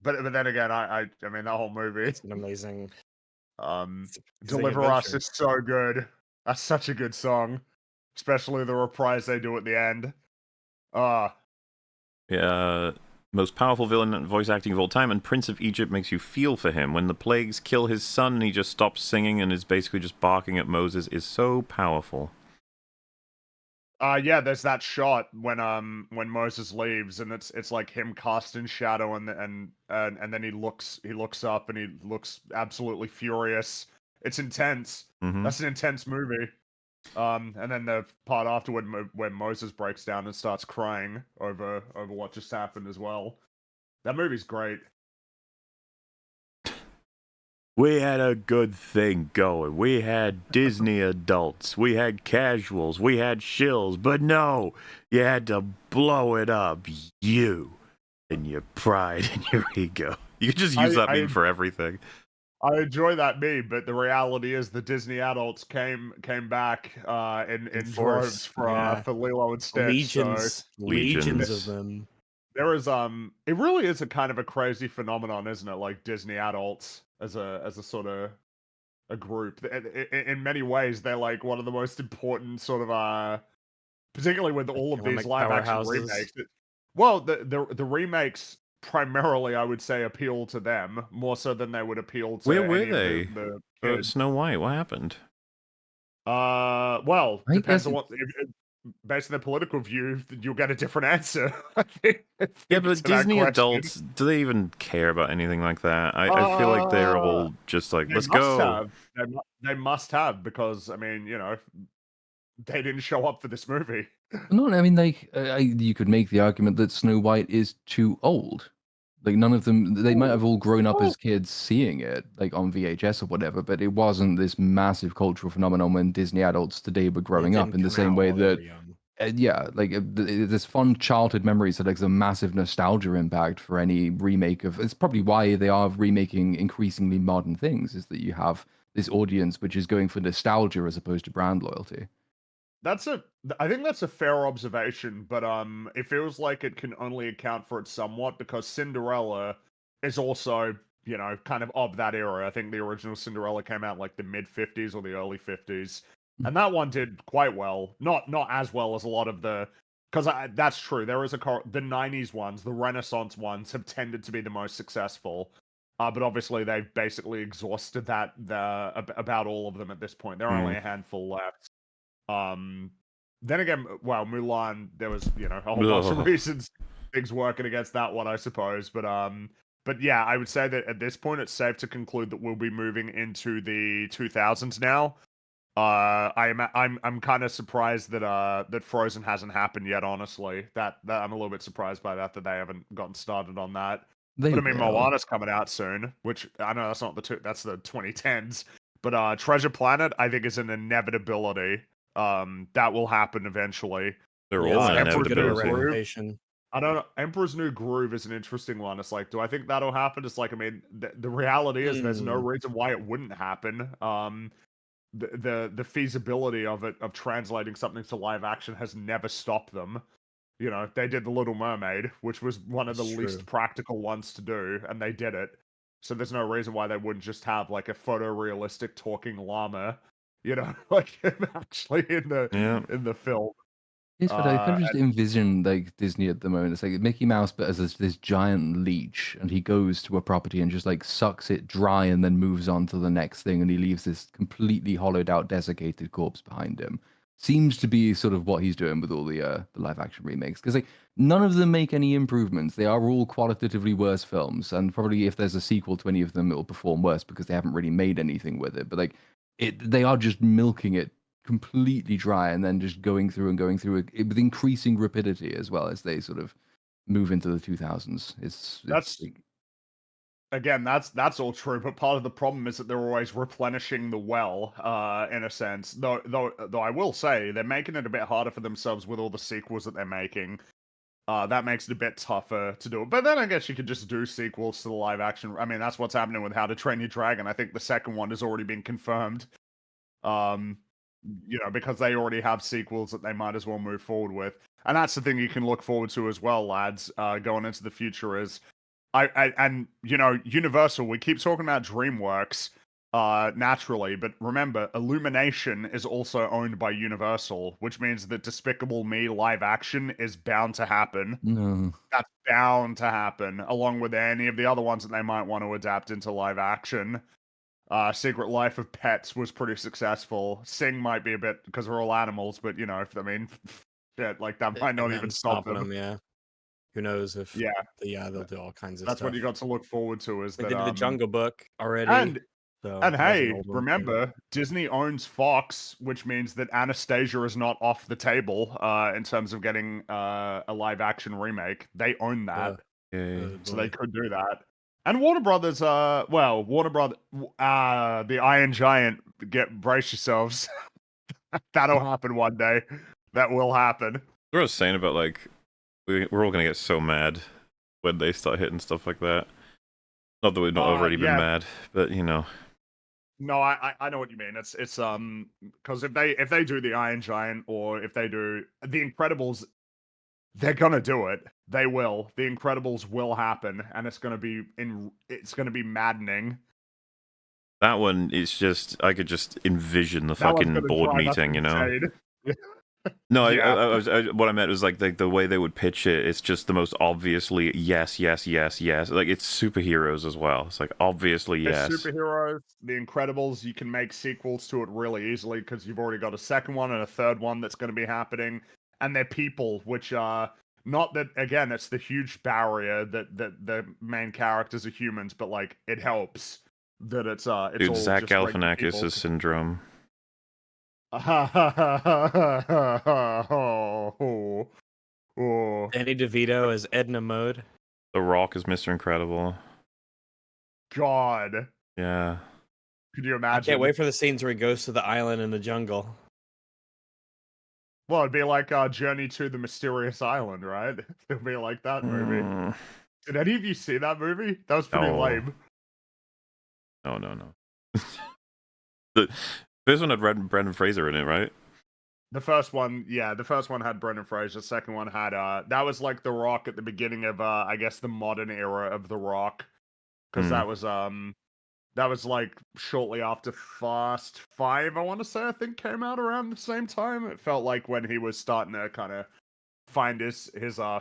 but then again, I mean that whole movie. It's an amazing. It's Deliver Us adventure. is so good. That's such a good song, especially the reprise they do at the end. Yeah, most powerful villain and voice acting of all time, and Prince of Egypt makes you feel for him. When the plagues kill his son, he just stops singing and is basically just barking at Moses. Is so powerful. Yeah, there's that shot when Moses leaves, and it's like him cast in shadow, and then he looks up and he looks absolutely furious. It's intense. That's an intense movie. And then the part afterward when Moses breaks down and starts crying over what just happened as well. That movie's great. We had a good thing going. We had Disney adults. We had casuals. We had shills. But no, you had to blow it up. You and your pride and your ego. You could just use that meme for everything. I enjoy that meme, but the reality is the Disney adults came back in droves for Lilo and Stitch. Legions of them. There is it really is a kind of a crazy phenomenon, isn't it? Like Disney adults as a sort of a group. In many ways, they're like one of the most important sort of particularly with all of these live action remakes. Well, the remakes primarily, I would say, appeal to them more so than they would appeal to. Where were they? Snow White. What happened? Well, depends on what. Based on their political view, you'll get a different answer. I think yeah, but Disney adults, do they even care about anything like that? I feel like they're all just like, let's go. They must have, because, I mean, you know, they didn't show up for this movie. No, I mean, like, you could make the argument that Snow White is too old. Like, none of them, they might have all grown up as kids seeing it, like, on VHS or whatever, but it wasn't this massive cultural phenomenon when Disney adults today were growing up in the same way that, this fun childhood memories that, like, a massive nostalgia impact for any remake of, it's probably why they are remaking increasingly modern things, is that you have this audience which is going for nostalgia as opposed to brand loyalty. I think that's a fair observation, but it feels like it can only account for it somewhat, because Cinderella is also, you know, kind of that era. I think the original Cinderella came out like the mid 50s or the early 50s, and that one did quite well. Not as well as a lot of the, because that's true. There is the 90s ones, the Renaissance ones have tended to be the most successful. But obviously they've basically exhausted about all of them at this point. There are only a handful left. Then again, well, Mulan, there was, you know, a whole bunch of reasons, things working against that one, I suppose. But yeah, I would say that at this point, it's safe to conclude that we'll be moving into the 2000s now. I'm kind of surprised that Frozen hasn't happened yet. Honestly, that I'm a little bit surprised by that they haven't gotten started on that. But I mean, Moana's coming out soon, which I know that's not that's the 2010s. But Treasure Planet, I think, is an inevitability. That will happen eventually. They're all an inevitability. I don't know. Emperor's New Groove is an interesting one. It's like, do I think that'll happen? It's like, I mean, the reality is there's no reason why it wouldn't happen. The feasibility of translating something to live action has never stopped them. You know, they did The Little Mermaid, which was one of the least practical ones to do, and they did it. So there's no reason why they wouldn't just have like a photorealistic talking llama, you know, like actually in the film. Yes, but I can just envision like Disney at the moment. It's like Mickey Mouse, but as this giant leech, and he goes to a property and just like sucks it dry, and then moves on to the next thing, and he leaves this completely hollowed out, desiccated corpse behind him. Seems to be sort of what he's doing with all the live action remakes, because like none of them make any improvements. They are all qualitatively worse films, and probably if there's a sequel to any of them, it'll perform worse because they haven't really made anything with it. But like they are just milking it completely dry, and then just going through it with increasing rapidity as well as they sort of move into the 2000s. That's all true, but part of the problem is that they're always replenishing the well, in a sense. Though I will say they're making it a bit harder for themselves with all the sequels that they're making. That makes it a bit tougher to do it. But then I guess you could just do sequels to the live action. I mean, that's what's happening with How to Train Your Dragon. I think the second one has already been confirmed. You know, because they already have sequels that they might as well move forward with. And that's the thing you can look forward to as well, lads, going into the future is and you know, Universal, we keep talking about DreamWorks naturally, but remember, Illumination is also owned by Universal, which means that Despicable Me live action is bound to happen. No. That's bound to happen, along with any of the other ones that they might want to adapt into live action. Secret Life of Pets was pretty successful. Sing might be a bit because we're all animals, but you know, if I mean, shit, like that might not And even then stop stopping them. yeah. Who knows if Yeah, they'll do all kinds of that's stuff. what you got to look forward to is They that did the Jungle Book already. and So and that was an hey, old one too. remember, Disney owns Fox, which means that Anastasia is not off the table in terms of getting a live action remake. They own that, Okay. so they could do that. And Warner Brothers, Warner Brothers, the Iron Giant, brace yourselves. That'll happen one day. That will happen. What I was saying about like we're all gonna get so mad when they start hitting stuff like that. Not that we've not already been yeah. mad, but you know. No, I know what you mean. It's because if they do the Iron Giant or if they do the Incredibles, they're gonna do it. They will. The Incredibles will happen, and it's gonna be maddening. That one is just I could just envision the That one's fucking gonna board drive us meeting, you know. insane. No, Yeah. what I meant was like the way they would pitch it. It's just the most obviously yes, yes, yes, yes. Like it's superheroes as well. It's like obviously yes. It's superheroes, The Incredibles. You can make sequels to it really easily because you've already got a second one and a third one that's going to be happening, and they're people, which are not that again. It's the huge barrier that the main characters are humans, but like it helps that it's Dude, all Zach just regular Galifianakis' people. syndrome. Oh, Danny DeVito as Edna Mode. The Rock is Mr. Incredible. God, Yeah. could you I imagine? can't wait for the scenes where he goes to the island in the jungle. Well, it'd be like Journey to the Mysterious Island, right? It'd be like that movie. Mm, Did any of you see that movie? That was pretty No. lame. no. The first one had Brendan Fraser in it, right? The first one had Brendan Fraser. The second one had that was like The Rock at the beginning of I guess the modern era of The Rock, because that was like shortly after Fast Five. I want to say I think came out around the same time. It felt like when he was starting to kind of find his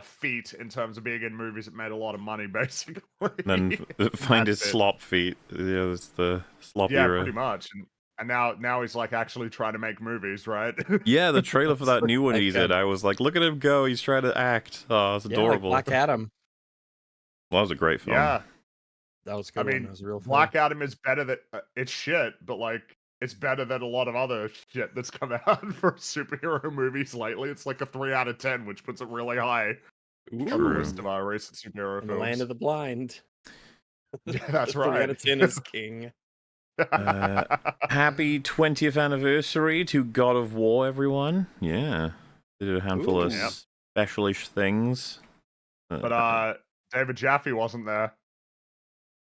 feet in terms of being in movies that made a lot of money, basically. And then find his That's it. slop feet. Yeah, it's the slop Yeah, era. pretty much. And now he's like actually trying to make movies, right? Yeah, the trailer for that new one Like, he's in, I was like, look at him go, he's trying to act. Oh, it's Yeah, like adorable. Black Adam. Well, that was a great film. Yeah, That was a I good one. mean, That was a real film. Black Adam is better than it's shit, but like it's better than a lot of other shit that's come out for superhero movies lately. It's like a 3 out of 10, which puts it really high on the True. list of our recent superhero In the films. land of the blind. Yeah, that's 3 right. out of 10 is king. Happy 20th anniversary to God of War, everyone. Yeah. Did a handful of Ooh. specialish things. But David Jaffe wasn't there.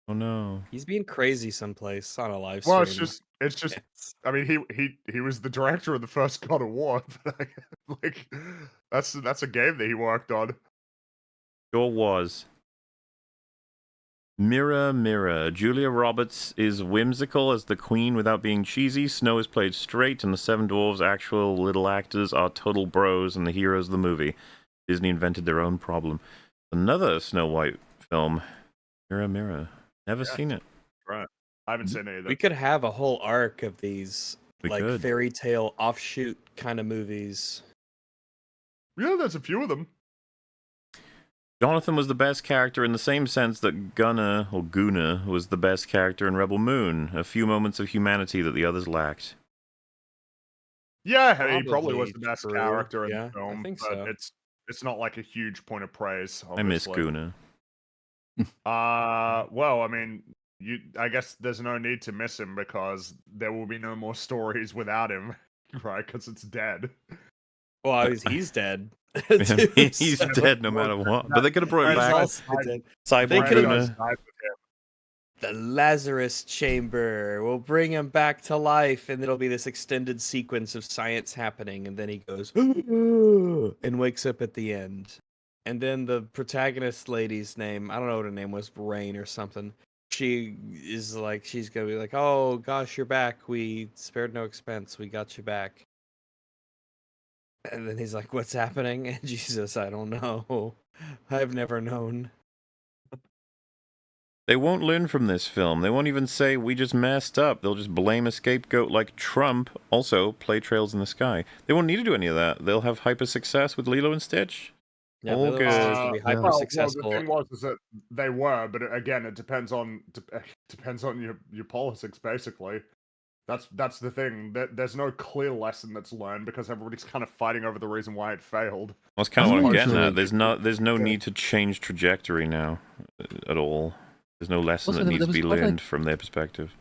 Oh no. He's being crazy someplace on a live stream. Well, it's just Yes. I mean, he was the director of the first God of War. But like, that's a game that he worked on. Sure was. Mirror, mirror. Julia Roberts is whimsical as the queen without being cheesy. Snow is played straight, and the Seven Dwarves' actual little actors are total bros and the heroes of the movie. Disney invented their own problem. Another Snow White film. Mirror, mirror. Never seen it. Right. I haven't seen it either. We could have a whole arc of these We like could. fairy tale offshoot kind of movies. Yeah, there's a few of them. Jonathan was the best character in the same sense that Gunnar was the best character in Rebel Moon. A few moments of humanity that the others lacked. Yeah, he probably was Probably the best true. character in Yeah, the film, I think but so. it's not like a huge point of praise. Obviously. I miss Gunnar. Well, I mean, I guess there's no need to miss him because there will be no more stories without him, right? Because it's dead. Well, he's dead. He's dead no matter what. But they could have brought him He's back. also dead. Cyborg They could've- Gunnar. The Lazarus Chamber. We'll bring him back to life, and it'll be this extended sequence of science happening, and then he goes and wakes up at the end. And then the protagonist lady's name, I don't know what her name was, Rain or something. She is like, she's gonna be like, oh gosh, you're back. We spared no expense. We got you back. And then he's like, what's happening? And Jesus, I don't know. I've never known. They won't learn from this film. They won't even say, we just messed up. They'll just blame a scapegoat like Trump. Also, play Trails in the Sky. They won't need to do any of that. They'll have hyper success with Lilo and Stitch. Yeah, All Lilo and Stitch good. will be Yeah. hyper Well, successful. the thing was is that they were, but again, it depends on your politics. Basically, that's the thing. There's no clear lesson that's learned because everybody's kind of fighting over the reason why it failed. That's kind of what I'm getting Unfortunately- at. There's no need to change trajectory now at all. There's no lesson Also, that there needs to was be quite a- learned from their perspective.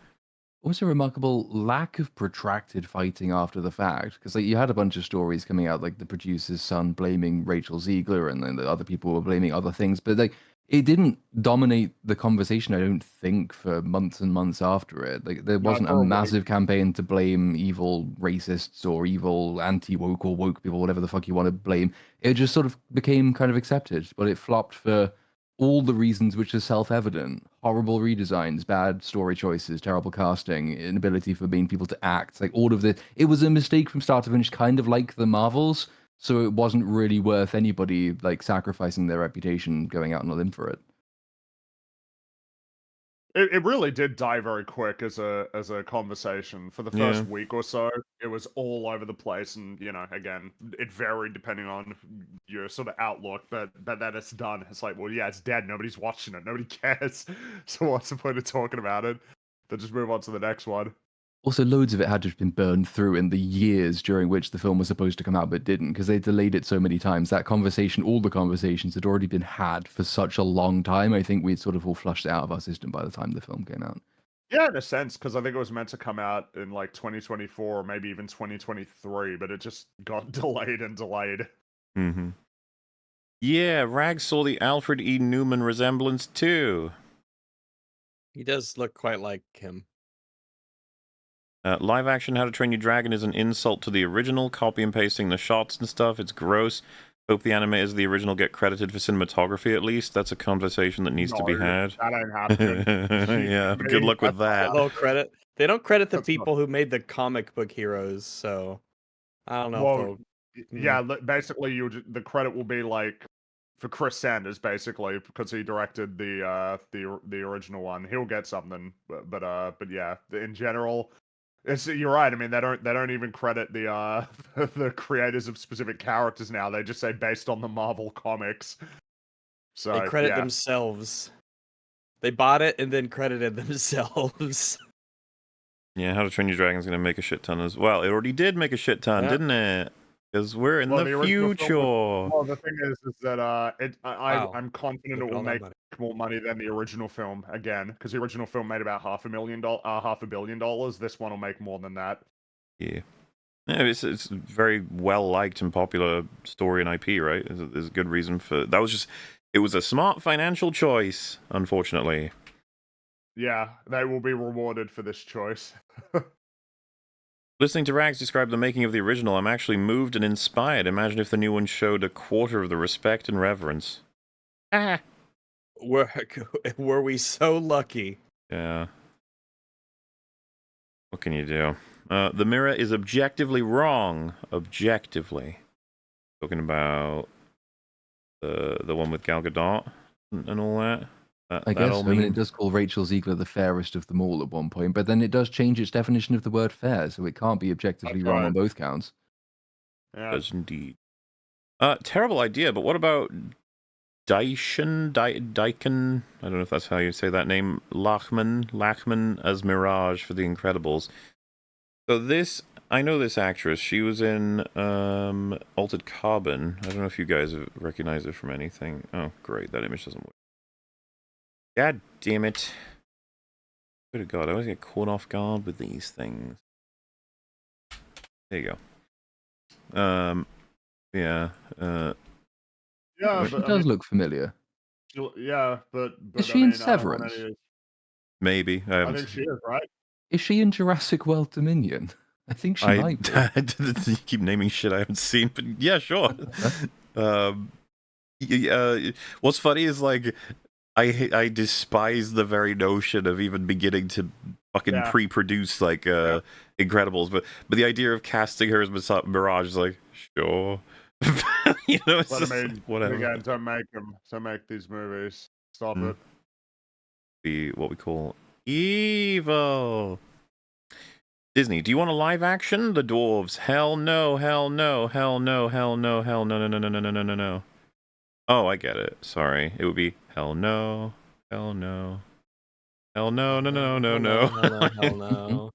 Also, a remarkable lack of protracted fighting after the fact, because like you had a bunch of stories coming out, like the producer's son blaming Rachel Ziegler, and then the other people were blaming other things, but like it didn't dominate the conversation. I don't think for months and months after it. Like there wasn't a for a massive campaign to blame evil racists or evil anti-woke or woke people, whatever the fuck you want to blame. It just sort of became kind of accepted, but it flopped for all the reasons which are self-evident: horrible redesigns, bad story choices, terrible casting, inability for main people to act. Like all of the, it was a mistake from start to finish, kind of like the Marvels. So it wasn't really worth anybody like sacrificing their reputation going out on a limb for it. It really did die very quick as a conversation. For the first Yeah. week or so, it was all over the place, and again, it varied depending on your sort of outlook. But then it's done. It's like, well, yeah, it's dead. Nobody's watching it. Nobody cares. So what's the point of talking about it? They'll just move on to the next one. Also, loads of it had just been burned through in the years during which the film was supposed to come out but didn't, because they delayed it so many times. That conversation, all the conversations had already been had for such a long time. I think we'd sort of all flushed it out of our system by the time the film came out. Yeah, in a sense, because I think it was meant to come out in like 2024 or maybe even 2023, but it just got delayed and delayed. Mm-hmm. Yeah, Rag saw the Alfred E. Newman resemblance too. He does look quite like him. Live action How to Train Your Dragon is an insult to the original, copy and pasting the shots and stuff. It's gross. Hope the animators of the original get credited for cinematography at least. That's a conversation that needs to be had. That ain't happening. Yeah, good luck with that. They'll credit. They don't credit the That's not- people who made the comic book heroes, so I don't know. Well, if yeah, basically, the credit will be like for Chris Sanders, basically, because he directed the original one. He'll get something, but yeah, in general, you're right. I mean, they don't even credit the the creators of specific characters now. They just say based on the Marvel comics. So they credit yeah. themselves. They bought it and then credited themselves. Yeah, How to Train Your Dragon is going to make a shit ton as well. It already did make a shit ton, Yeah. didn't it? Because we're in Well, the original future. film well, the thing is that Wow. I'm confident Look it at will all that make money. more money than the original film again, because the original film made about $500 million. This one will make more than that. Yeah. Yeah, it's very well liked and popular story and IP, right? There's a good reason for that. It was a smart financial choice, unfortunately. Yeah, they will be rewarded for this choice. Listening to Rags describe the making of the original, I'm actually moved and inspired. Imagine if the new one showed a quarter of the respect and reverence. Ah. Were we so lucky? Yeah. What can you do? The mirror is objectively wrong. Objectively. Talking about the one with Gal Gadot and all that. I guess. I mean, it does call Rachel Ziegler the fairest of them all at one point, but then it does change its definition of the word fair, so it can't be objectively That's wrong right. on both counts. Yeah. Does indeed. Terrible idea, but what about Daikon? I don't know if that's how you say that name. Lachman as Mirage for The Incredibles. So this, I know this actress. She was in Altered Carbon. I don't know if you guys recognize her from anything. Oh, great, that image doesn't work. God damn it. Good God, I always get caught off guard with these things. There you go. Yeah. Yeah, She but does look familiar. yeah, but Is she I in mean, I don't want Severance? Maybe. I I haven't think she is, right? Is she in Jurassic World Dominion? I think she might be. You keep naming shit I haven't seen, but yeah, sure. What's funny is like I despise the very notion of even beginning to fucking Yeah. pre-produce like Incredibles, but the idea of casting her as Mirage is like, sure. You know, it's But just I mean, whatever. again, don't make them. Don't make these movies. Stop it. Be what we call evil. Disney, do you want a live action? The Dwarves. Hell no, hell no, hell no, hell no, hell no, no, no, no, no, no, no, no, no. Oh, I get it. Sorry. It would be hell no, hell no, hell no, no, no, no, no. Hell no.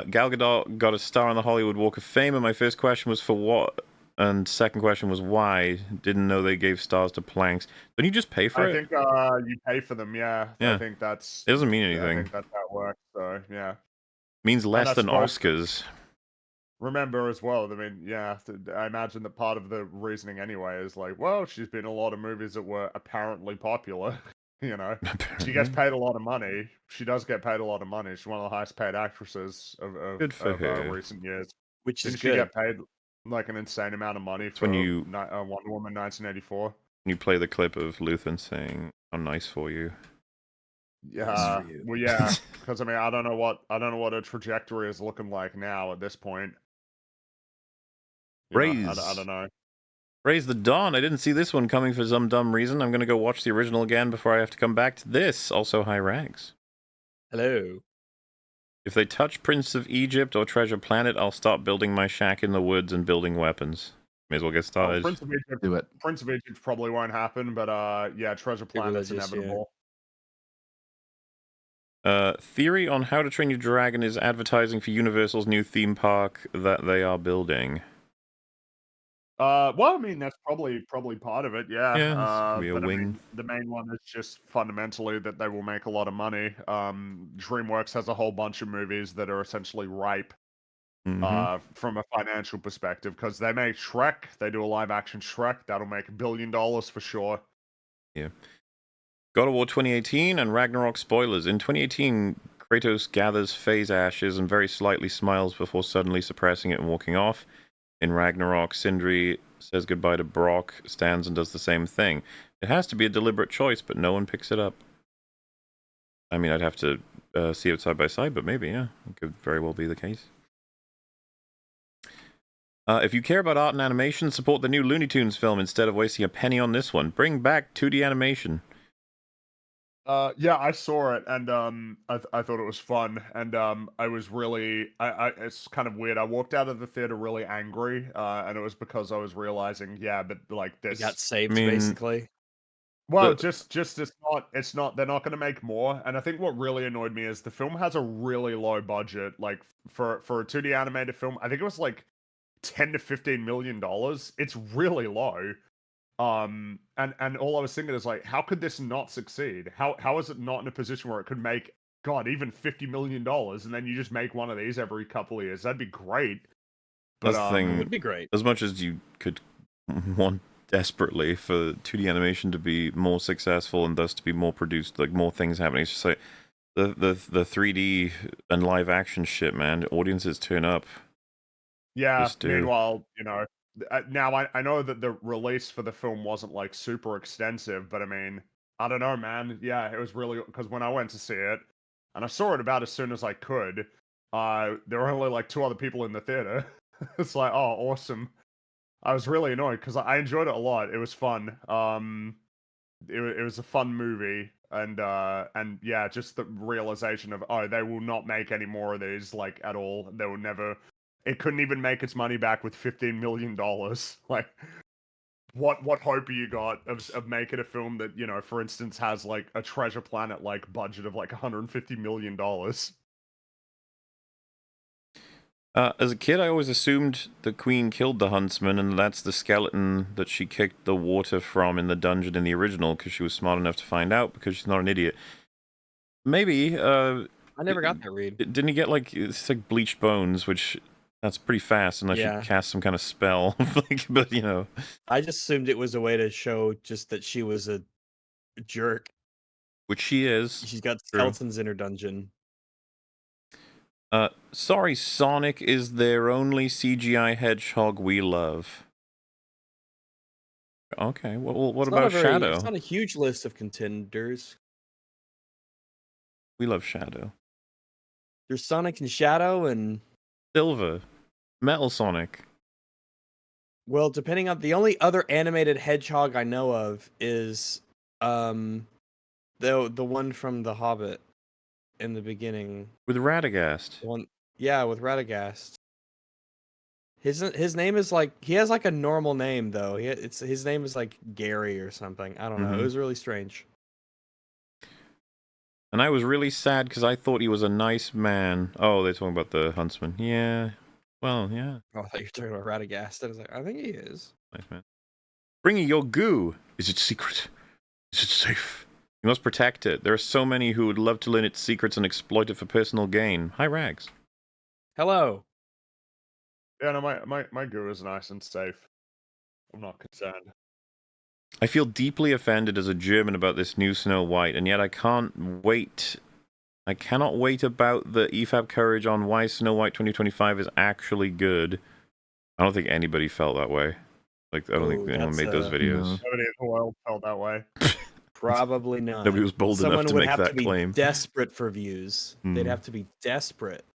Gal Gadot got a star on the Hollywood Walk of Fame, and my first question was for what? And second question was why? Didn't know they gave stars to planks. Don't you just pay for I it? think you pay for them. Yeah. Yeah. I think that's. It doesn't mean I anything. think that's how it works. So yeah. Means less I than suppose- Oscars. Remember as well. I mean, yeah. I imagine that part of the reasoning anyway is like, well, she's been in a lot of movies that were apparently popular. You know, she gets paid a lot of money. She does get paid a lot of money. She's one of the highest paid actresses Good for her. recent years. Which is Didn't she good. get paid like an insane amount of money for when you Wonder Woman 1984? you play the clip of Luthen saying, "I'm nice for you." Yeah, for you. well, yeah, because I mean, I don't know what her trajectory is looking like now at this point. You know, I don't know. Raise the Dawn. I didn't see this one coming for some dumb reason. I'm gonna go watch the original again before I have to come back to this. Also, hi Rags. Hello. If they touch Prince of Egypt or Treasure Planet, I'll start building my shack in the woods and building weapons. May as well get Oh, started. Prince of Egypt. Do it. Prince of Egypt probably won't happen, but yeah, Treasure Planet's religious, yeah. inevitable. Theory on How to Train Your Dragon is advertising for Universal's new theme park that they are building. Well, I mean, that's probably part of it, yeah. Yeah, this could be a But I wing. mean, the main one is just fundamentally that they will make a lot of money. DreamWorks has a whole bunch of movies that are essentially ripe from a financial perspective because they make Shrek. They do a live action Shrek that'll make $1 billion for sure. Yeah. God of War 2018 and Ragnarok spoilers. In 2018, Kratos gathers phase ashes and very slightly smiles before suddenly suppressing it and walking off. In Ragnarok, Sindri says goodbye to Brock, stands and does the same thing. It has to be a deliberate choice, but no one picks it up. I mean, I'd have to see it side by side, but maybe, yeah. It could very well be the case. If you care about art and animation, support the new Looney Tunes film instead of wasting a penny on this one. Bring back 2D animation. Yeah, I saw it and I thought it was fun and I was really it's kind of weird. I walked out of the theater really angry and it was because I was realizing, yeah, but like It this got saved, I mean, basically. well, the- just it's not they're not going to make more. And I think what really annoyed me is the film has a really low budget. Like for a 2D animated film, I think it was like 10 to 15 million dollars. It's really low. And all I was thinking is like, how could this not succeed? How is it not in a position where it could make God even $50 million and then you just make one of these every couple of years? That'd be great. But That's the It thing. would be great. As much as you could want desperately for 2D animation to be more successful and thus to be more produced, like more things happening, it's just like the 3D and live action shit, man. Audiences turn up. yeah, Just do. meanwhile, you know, now I know that the release for the film wasn't like super extensive, but I mean, I don't know, man. Yeah, it was really because when I went to see it, and I saw it about as soon as I could, there were only like 2 other people in the theater. It's like, oh, awesome. I was really annoyed because I enjoyed it a lot. It was fun. It was a fun movie, and yeah, just the realization of they will not make any more of these like at all. They will never. It couldn't even make its money back with $15 million. Like, what hope you got of making a film that, you know, for instance, has like a Treasure Planet like budget of like $150 million? As a kid, I always assumed the queen killed the huntsman, and that's the skeleton that she kicked the water from in the dungeon in the original, because she was smart enough to find out, because she's not an idiot. Maybe. I never got that read. Didn't he get like it's like bleached bones, which that's pretty fast unless Yeah. you cast some kind of spell. Like, but you know, I just assumed it was a way to show just that she was a jerk. which she is. She's got True. skeletons in her dungeon. Sorry, Sonic is their only CGI hedgehog we love. Okay. Well, what It's not about a very, Shadow? It's not a huge list of contenders. We love Shadow. There's Sonic and Shadow, and Silver. Metal Sonic. well, depending on the only other animated hedgehog I know of is the one from The Hobbit in the beginning. With Radagast. The one, yeah, with Radagast. His name is like, he has like a normal name though. His name is like Gary or something. I don't know. It was really strange. And I was really sad because I thought he was a nice man. Oh, they're talking about the huntsman. Yeah. Well, yeah. Oh, I thought you were talking about Radagast. I was like, I think he is. Nice man. Bringing your goo. Is it secret? Is it safe? You must protect it. There are so many who would love to learn its secrets and exploit it for personal gain. Hi, Rags. Hello. Yeah, no, my goo is nice and safe. I'm not concerned. I feel deeply offended as a German about this new Snow White, and yet I can't wait. I cannot wait about the EFAP coverage on why Snow White 2025 is actually good. I don't think anybody felt that way. Like, I don't think anyone made those videos. No. Nobody in the world felt that way. Probably not. Nobody was bold enough to make that Someone would have to be claim. desperate for views. They'd Mm. have to be desperate.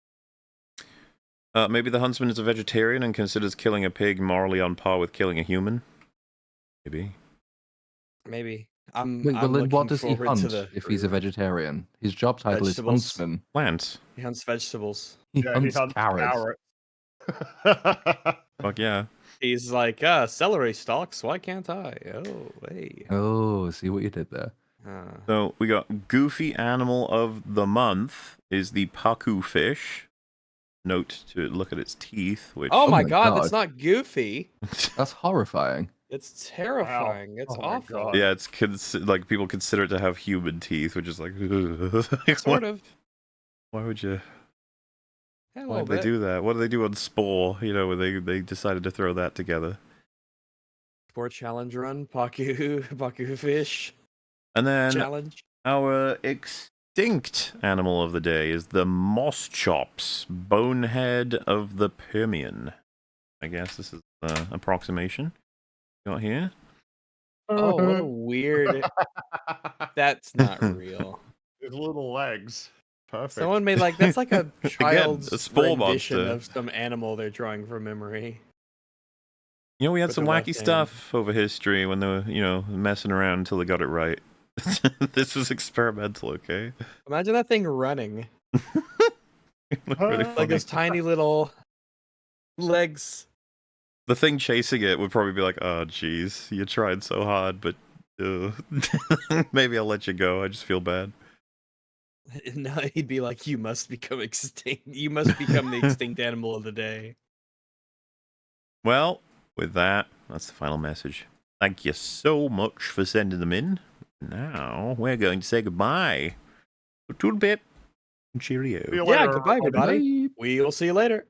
Maybe the huntsman is a vegetarian and considers killing a pig morally on par with killing a human. Maybe. Maybe. I'm Wait, well, then looking what does he forward to hunt the if he's a vegetarian? His job title Vegetables. is huntsman. Plants. He hunts vegetables. He Yeah, hunts he hunts carrots. Fuck yeah. He's like, celery stalks. Why can't I? Oh, hey. Oh, see what you did there. So we got Goofy Animal of the Month is the pacu fish. Note to look at its teeth, which... Oh my my god, God. that's not Goofy. That's horrifying. It's terrifying. It's Oh my awful. God. Yeah, it's like people consider it to have human teeth, which is like... Sort of. Why would you... Yeah, a Why little did they bit. do that? What did they do on Spore? You know, where they decided to throw that together. Sport challenge run, Pacu fish And then challenge. our extinct animal of the day is the moss chops, bonehead of the Permian. I guess this is the approximation. Got here? Oh, what a weird. That's not real. His little legs. Perfect. Someone made like, that's like a child's a spore rendition monster. of some animal they're drawing from memory. You know, we had With some the wacky left hand. stuff over history when they were, you know, messing around until they got it right. This was experimental, okay? Imagine that thing running. It looked really Like funny. those tiny little legs. The thing chasing it would probably be like, oh, jeez, you tried so hard, but maybe I'll let you go. I just feel bad. No, he'd be like, you must become extinct. You must become the extinct animal of the day. Well, with that, that's the final message. Thank you so much for sending them in. Now, we're going to say goodbye. Toodle bit. Cheerio. See you Yeah, later, goodbye, everybody. Bye. We'll see you later.